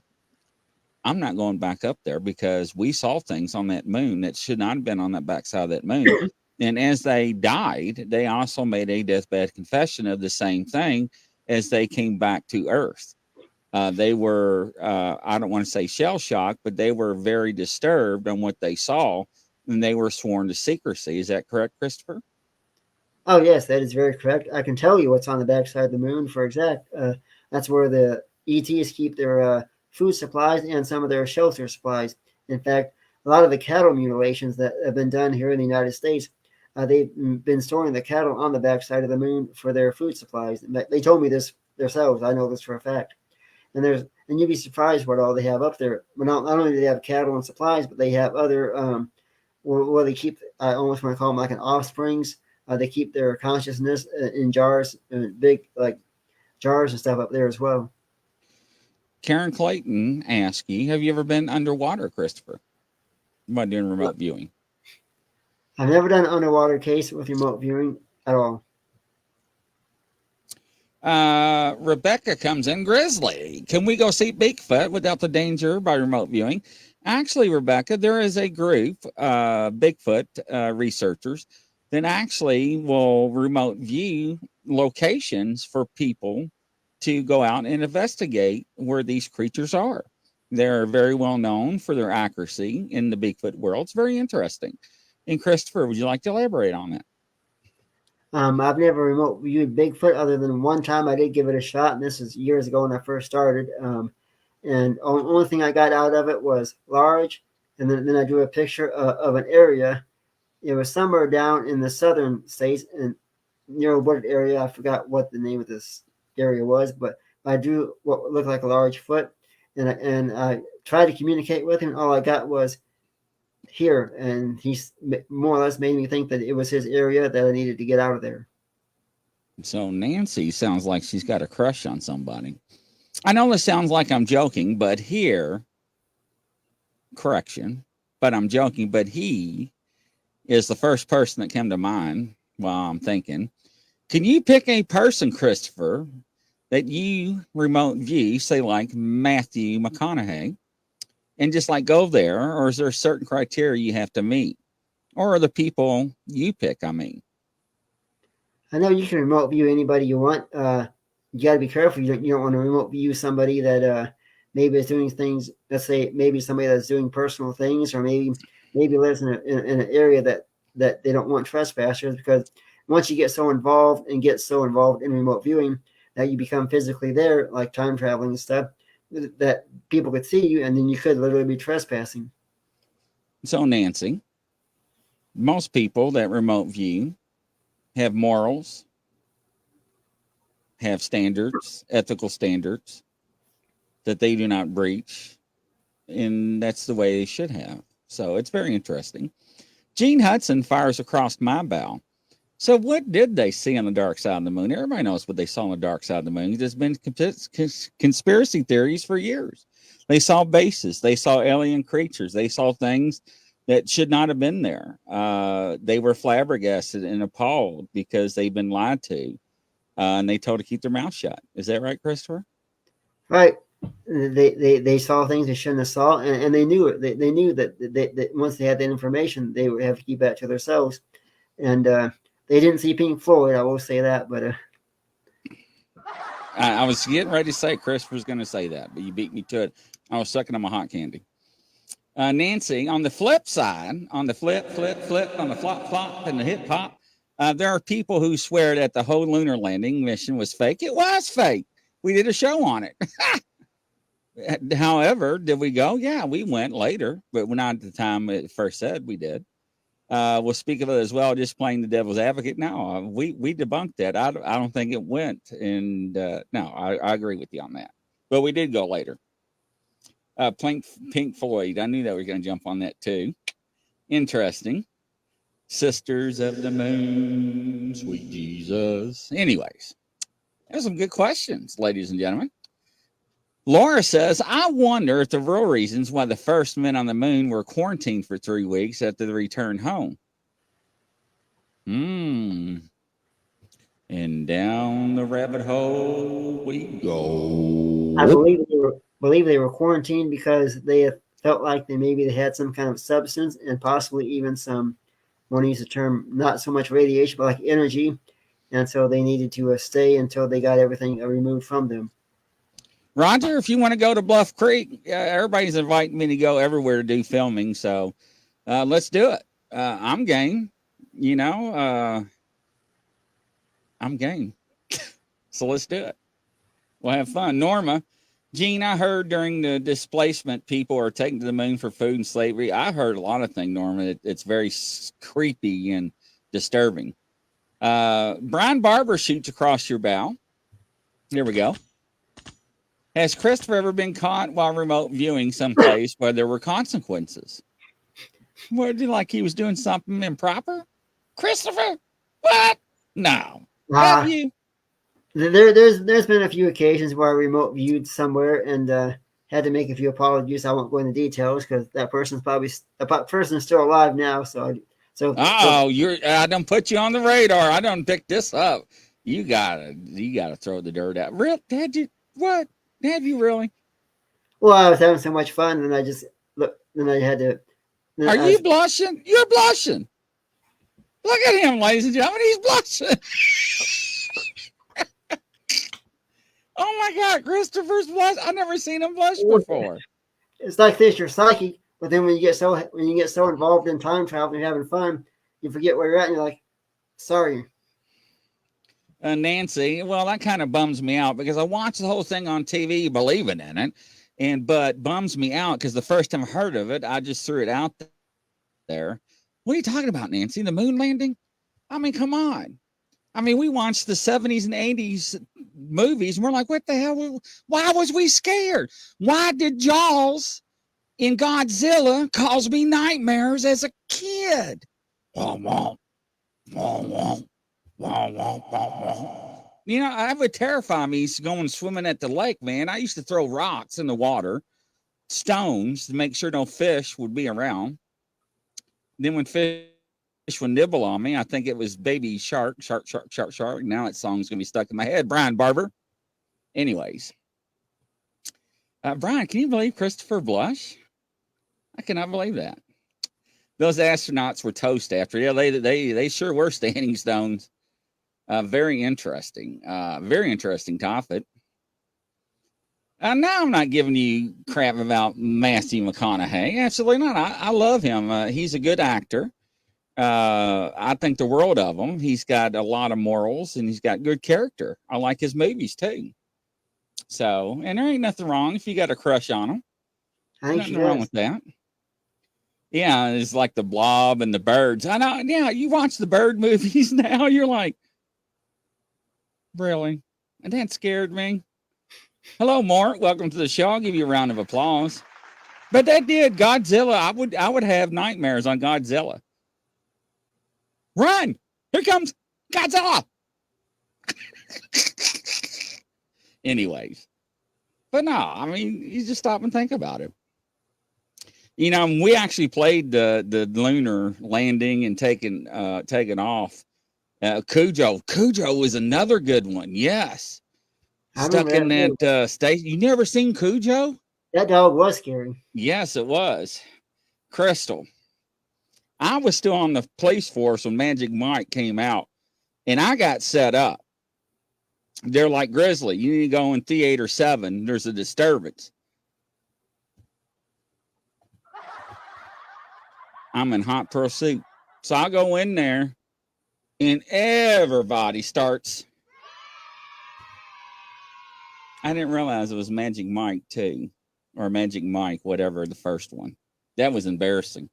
S1: I'm not going back up there because we saw things on that moon that should not have been on that backside of that moon. And as they died, they also made a deathbed confession of the same thing as they came back to Earth. They were, I don't want to say shell shocked, but they were very disturbed on what they saw, and they were sworn to secrecy. Is that correct, Christopher?
S2: Oh yes, that is very correct. I can tell you what's on the backside of the moon for exact. That's where the ETs keep their food supplies and some of their shelter supplies. In fact, a lot of the cattle mutilations that have been done here in the United States, they've been storing the cattle on the backside of the moon for their food supplies. They told me this themselves. I know this for a fact. And you'd be surprised what all they have up there. But not only do they have cattle and supplies, but they have other where they keep. I almost want to call them like an offsprings. They keep their consciousness in jars, big like jars and stuff up there as well.
S1: Karen Clayton asked you, have you ever been underwater, Christopher? By doing remote viewing?
S2: I've never done an underwater case with remote viewing at all.
S1: Rebecca comes in. Grizzly, can we go see Bigfoot without the danger by remote viewing? Actually, Rebecca, there is a group, Bigfoot researchers, that actually will remote view locations for people to go out and investigate where these creatures are. They're very well known for their accuracy in the Bigfoot world. It's very interesting. And Christopher, would you like to elaborate on that?
S2: I've never remote viewed Bigfoot other than one time I did give it a shot, and this is years ago when I first started. And the only thing I got out of it was large, and then I drew a picture of an area. It was somewhere down in the southern states and near a wooded area. I forgot what the name of this area was, but I drew what looked like a large foot, and I tried to communicate with him. And all I got was here, and he's more or less made me think that it was his area that I needed to get out of there.
S1: So Nancy sounds like she's got a crush on somebody. I know this sounds like I'm joking, but here, correction, but I'm joking, but he is the first person that came to mind while I'm thinking. Can you pick a person, Christopher, that you remote view, say like Matthew McConaughey, and just like go there, or is there certain criteria you have to meet, or are the people you pick? I mean,
S2: I know you can remote view anybody you want. You got to be careful. You don't want to remote view somebody that maybe is doing things. Let's say maybe somebody that's doing personal things, or maybe lives in an area that they don't want trespassers. Because once you get so involved and get so involved in remote viewing that you become physically there, like time traveling and stuff, that people could see you, and then you could literally be trespassing.
S1: so Nancy, most people that remote view have morals, have standards, ethical standards that they do not breach, and that's the way they should have. So it's very interesting. Gene Hudson fires across my bow. So what did they see on the dark side of the moon? Everybody knows what they saw on the dark side of the moon. There's been conspiracy theories for years. They saw bases. They saw alien creatures. They saw things that should not have been there. They were flabbergasted and appalled because they've been lied to, and they told to keep their mouth shut. Is that right, Christopher?
S2: Right. They saw things they shouldn't have saw, and they knew it. They knew that once they had that information, they would have to keep that to themselves. And they didn't see Pink Floyd. I will say that, but
S1: I was getting ready to say Christopher's going to say that, but you beat me to it. I was sucking on my hot candy. Nancy, on the flip side, on the flip, on the flop, and the hip hop, there are people who swear that the whole lunar landing mission was fake. It was fake. We did a show on it. However, did we go? Yeah, we went later, but not at the time it first said we did. We'll speak of it as well, just playing the devil's advocate. No, we debunked that. I don't think it went. And no, I agree with you on that. But we did go later. Pink Floyd. I knew that we were going to jump on that too. Interesting. Sisters of the Moon, sweet Jesus. Anyways, there's some good questions, ladies and gentlemen. Laura says, I wonder if the real reasons why the first men on the moon were quarantined for 3 weeks after the return home. And down the rabbit hole we go.
S2: I believe they were quarantined because they felt like they had some kind of substance and possibly even some, I want to use the term, not so much radiation, but like energy. And so they needed to stay until they got everything removed from them.
S1: Roger, if you want to go to Bluff Creek, everybody's inviting me to go everywhere to do filming. So let's do it. I'm game. I'm game. So let's do it. We'll have fun. Norma, Gene, I heard during the displacement, people are taken to the moon for food and slavery. I heard a lot of things, Norma. It's very creepy and disturbing. Brian Barber shoots across your bow. Here we go. Has Christopher ever been caught while remote viewing someplace where there were consequences? What, like he was doing something improper? Christopher? What? No. Have you?
S2: There's been a few occasions where I remote viewed somewhere and had to make a few apologies. I won't go into details because that person is still alive now. I
S1: done put you on the radar. I done picked this up. You gotta throw the dirt out. Real? Had you what? Have you really?
S2: Well, I was having so much fun, and I just look. Then I had to.
S1: Are you blushing? You're blushing. Look at him, ladies and gentlemen. He's blushing. Oh my God, Christopher's blush. I've never seen him blush before.
S2: It's like this, you're psychic, but then when you get so involved in time travel and having fun, you forget where you're at and you're like, sorry.
S1: Nancy, well, that kind of bums me out because I watched the whole thing on TV believing in it, but bums me out because the first time I heard of it, I just threw it out there. What are you talking about, Nancy? The moon landing? I mean, come on. I mean, we watched the 70s and 80s movies, and we're like, what the hell? Why was we scared? Why did Jaws in Godzilla cause me nightmares as a kid? Wah, wah, wah, wah, wah, wah, wah. You know, that would terrify me going swimming at the lake, man. I used to throw rocks in the water, stones, to make sure no fish would be around. Then when fish would nibble on me, I think it was baby shark. Now that song's going to be stuck in my head. Brian Barber. Anyways. Brian, can you believe Christopher blush? I cannot believe that. Those astronauts were toast after. Yeah, they sure were standing stones. Very interesting. Very interesting topic. Now I'm not giving you crap about Matthew McConaughey. Absolutely not. I love him. He's a good actor. I think the world of him. He's got a lot of morals and he's got good character. I like his movies too. So, and there ain't nothing wrong if you got a crush on him.
S2: I think she
S1: Nothing wrong
S2: does.
S1: with that. Yeah, it's like the Blob and the birds. I know. Yeah, you watch the bird movies now. You're like, really? And that scared me. Hello, Mark. Welcome to the show. I'll give you a round of applause. But that did Godzilla. I would have nightmares on Godzilla. Run! Here comes Godzilla. Anyways, but no, I mean, you just stop and think about it. You know, we actually played the lunar landing and taking off. Cujo was another good one. Yes, stuck in that station. You never seen Cujo?
S2: That dog was scary.
S1: Yes, it was. Crystal. I was still on the police force when Magic Mike came out, and I got set up. They're like, Grizzly, you need to go in Theater 7. There's a disturbance. I'm in hot pursuit. So I go in there, and everybody starts. I didn't realize it was Magic Mike, too, or Magic Mike, whatever, the first one. That was embarrassing.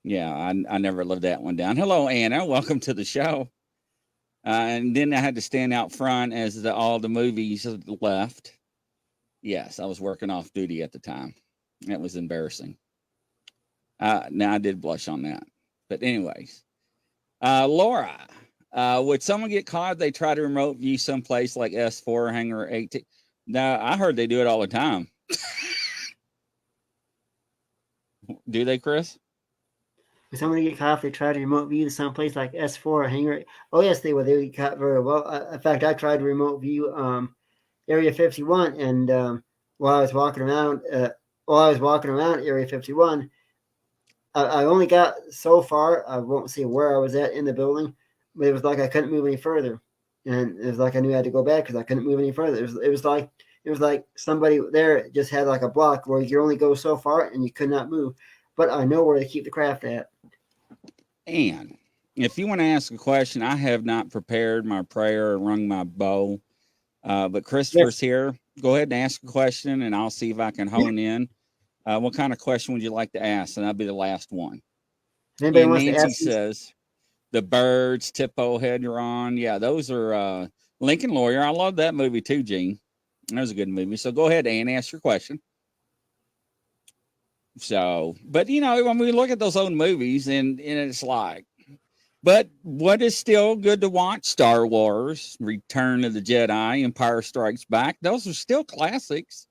S1: Yeah, I never lived that one down. Hello, Anna. Welcome to the show. And then I had to stand out front as all the movies left. Yes, I was working off duty at the time. That was embarrassing. Now I did blush on that. But anyways, Laura, would someone get caught if they try to remote view someplace like S4 Hangar 18? No, I heard they do it all the time. Do they, Chris?
S2: If somebody get caught if they try to remote view someplace like S4 Hangar, oh yes, they would. They would get caught very well. In fact, I tried to remote view Area 51, and while I was walking around Area 51, I only got so far. I won't say where I was at in the building, but it was like I couldn't move any further, and it was like I knew I had to go back because I couldn't move any further. It was like somebody there just had like a block where you could only go so far and you could not move. But I know where to keep the craft at.
S1: And if you want to ask a question, I have not prepared my prayer or rung my bow. But Christopher's here. Go ahead and ask a question, and I'll see if I can hone in. What kind of question would you like to ask? And that'll be the last one.
S2: Anybody
S1: and
S2: wants
S1: Nancy
S2: to ask
S1: says, the birds, Tippo Head You're On. Yeah, those are Lincoln Lawyer. I love that movie too, Gene. That was a good movie. So go ahead, Ann, ask your question. So, but you know, when we look at those old movies and it's like, but what is still good to watch? Star Wars, Return of the Jedi, Empire Strikes Back. Those are still classics.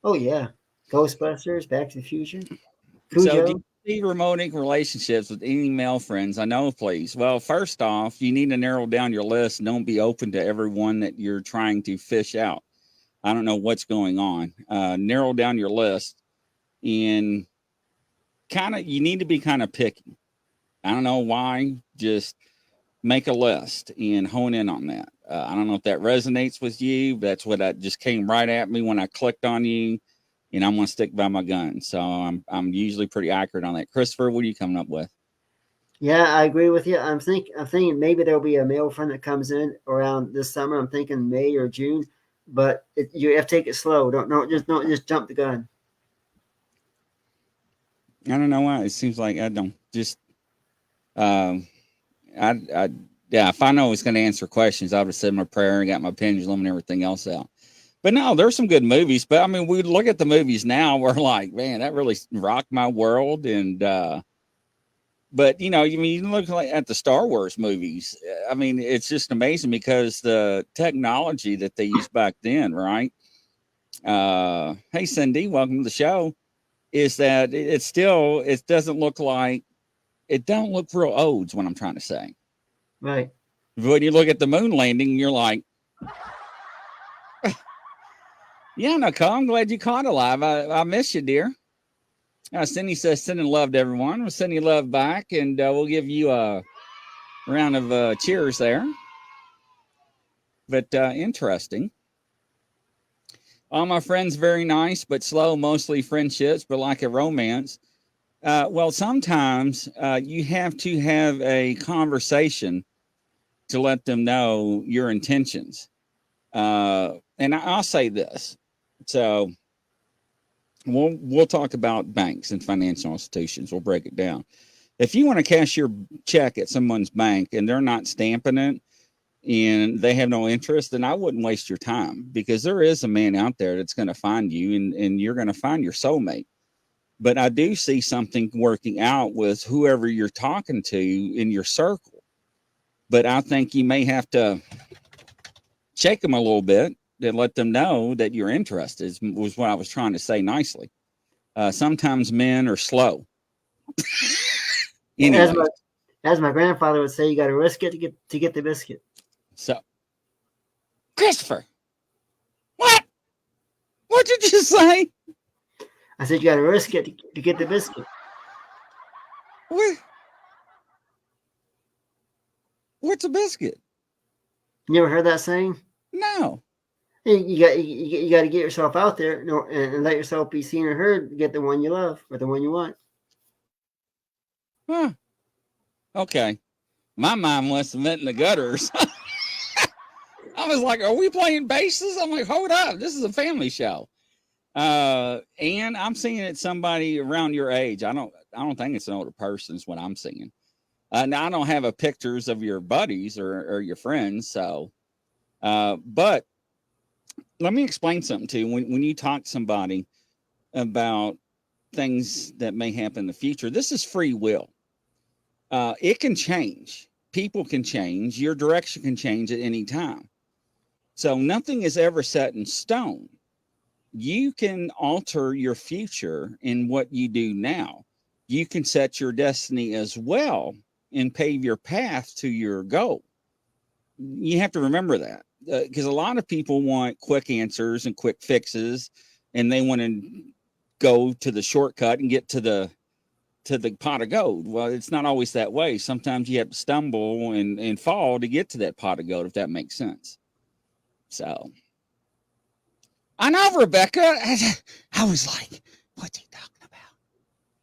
S2: Oh yeah, Ghostbusters, Back to the Future,
S1: Cujo. So,
S2: Cujo.
S1: do you see remoting relationships with any male friends? I know, please. Well, first off, you need to narrow down your list and don't be open to everyone that you're trying to fish out. I don't know what's going on. Narrow down your list and you need to be kind of picky. I don't know why. Just make a list and hone in on that. I don't know if that resonates with you. That's what just came right at me when I clicked on you, and I'm going to stick by my gun. So I'm usually pretty accurate on that. Christopher, what are you coming up with?
S2: Yeah, I agree with you. I'm thinking maybe there'll be a male friend that comes in around this summer. I'm thinking May or June, but you have to take it slow. Don't just jump the gun.
S1: I don't know why. It seems like I don't just. Yeah, if I know I was going to answer questions, I would have said my prayer and got my pendulum and everything else out. But no, there's some good movies. But I mean, we look at the movies now, we're like, man, that really rocked my world. And but you know, you look at the Star Wars movies. I mean, it's just amazing because the technology that they used back then, right? Hey, Cindy, welcome to the show. Is that it doesn't look like it don't look real old is what I'm trying to say.
S2: Right.
S1: When you look at the moon landing, you're like, yeah, Nicole, I'm glad you caught alive. I miss you, dear. Cindy says, sending love to everyone. We'll send you love back, and we'll give you a round of cheers there. But interesting. All my friends very nice, but slow, mostly friendships, but like a romance. Well, sometimes you have to have a conversation to let them know your intentions. And I'll say this. So we'll talk about banks and financial institutions. We'll break it down. If you want to cash your check at someone's bank and they're not stamping it and they have no interest, then I wouldn't waste your time, because there is a man out there that's going to find you, and you're going to find your soulmate. But I do see something working out with whoever you're talking to in your circle. But I think you may have to shake them a little bit and let them know that you're interested, was what I was trying to say nicely. Sometimes men are slow. Anyway,
S2: as my grandfather would say, you got to risk it to get the biscuit.
S1: So, Christopher, what? What did you say?
S2: I said you got to risk it to get the biscuit.
S1: What's a biscuit?
S2: You ever heard that saying?
S1: No.
S2: You got to get yourself out there and let yourself be seen or heard to get the one you love or the one you want.
S1: Huh. Okay. My mind must have meant in the gutters. I was like, are we playing bases? I'm like, hold up. This is a family show. And I'm seeing it somebody around your age. I don't think it's an older person is what I'm seeing. Now I don't have a pictures of your buddies or your friends. So, but let me explain something to you. When you talk to somebody about things that may happen in the future, this is free will. It can change. People can change. Your direction can change at any time. So nothing is ever set in stone. You can alter your future in what you do now. You can set your destiny as well and pave your path to your goal. You have to remember that, because a lot of people want quick answers and quick fixes, and they want to go to the shortcut and get to the pot of gold. Well, it's not always that way. Sometimes you have to stumble and fall to get to that pot of gold, if that makes sense. So I know, Rebecca. I was like, what's he talking about?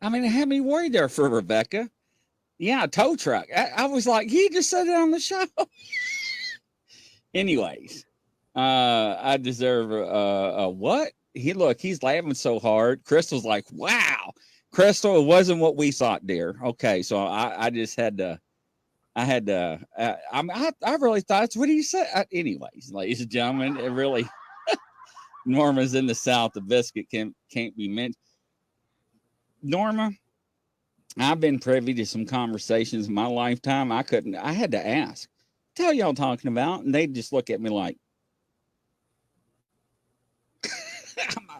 S1: I mean, it had me worried there for Rebecca. Yeah, a tow truck. I was like, he just said it on the show. Anyways, I deserve a what? He's laughing so hard. Crystal's like, wow. Crystal, it wasn't what we thought, dear. Okay, so I just had to. I really thought that's what he said. Anyways, ladies and gentlemen, it really. Norma's in the South. The biscuit can't be mentioned. Norma, I've been privy to some conversations in my lifetime. I had to ask, tell y'all talking about, and they just look at me like,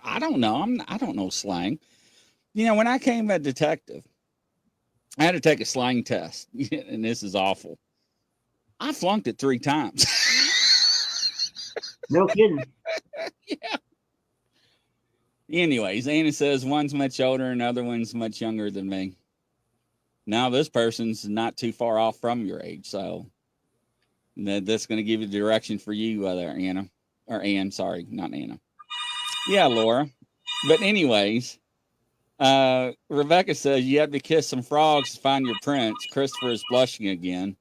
S1: I don't know. I don't know slang. You know, when I came a detective, I had to take a slang test, and this is awful. I flunked it 3 times.
S2: No kidding.
S1: Yeah. Anyways, Anna says one's much older and another one's much younger than me. Now this person's not too far off from your age, so that's going to give you the direction for you there, Anna. Or Ann, sorry, not Anna. Yeah, Laura. But anyways, Rebecca says you have to kiss some frogs to find your prince. Christopher is blushing again.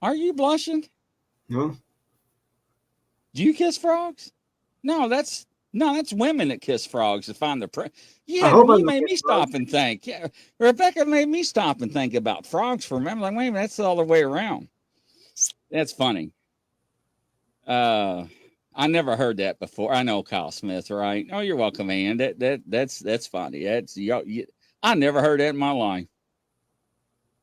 S1: Are you blushing?
S2: No.
S1: Do you kiss frogs? No, that's women that kiss frogs to find their prince. Yeah, you made me stop and think. Yeah, Rebecca made me stop and think about frogs for a minute. Like, wait a minute, that's the other way around. That's funny. I never heard that before. I know Kyle Smith, right? Oh, you're welcome, Ann. That's funny. I never heard that in my life.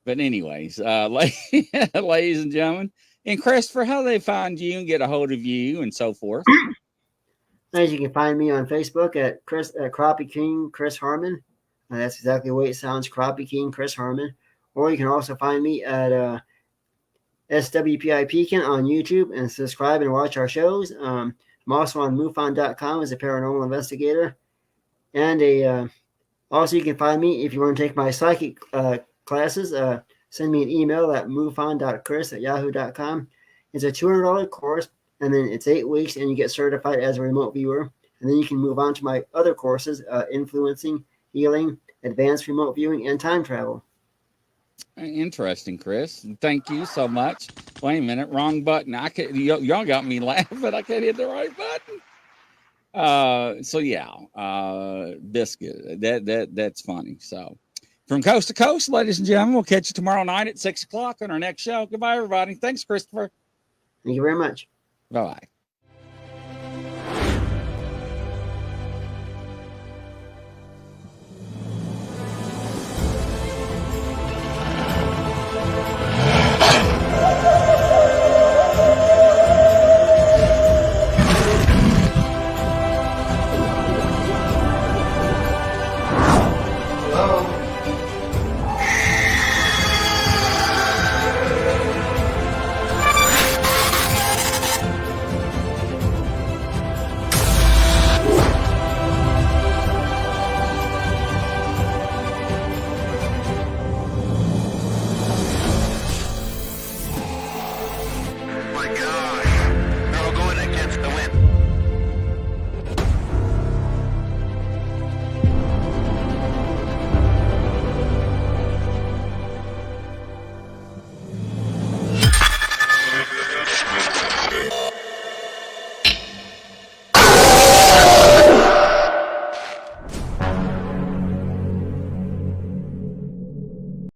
S1: But anyways, ladies and gentlemen, and Christopher, how do they find you and get a hold of you and so forth?
S2: As you can find me on Facebook at Crappie King Chris Harmon. That's exactly the way it sounds, Crappie King Chris Harmon. Or you can also find me at SWPI Pekin on YouTube and subscribe and watch our shows. I'm also on MUFON.com as a paranormal investigator and a Also, you can find me if you want to take my psychic classes. Send me an email at mufon.chris@yahoo.com. It's a $200 course, and then it's 8 weeks, and you get certified as a remote viewer. And then you can move on to my other courses, influencing, healing, advanced remote viewing, and time travel.
S1: Interesting, Chris. Thank you so much. Wait a minute, wrong button. I could y'all got me laughing. I can't hit the right button. So yeah, biscuit. That's funny. So from coast to coast, ladies and gentlemen, we'll catch you tomorrow night at 6 o'clock on our next show. Goodbye, everybody. Thanks, Christopher.
S2: Thank you very much.
S1: Bye bye.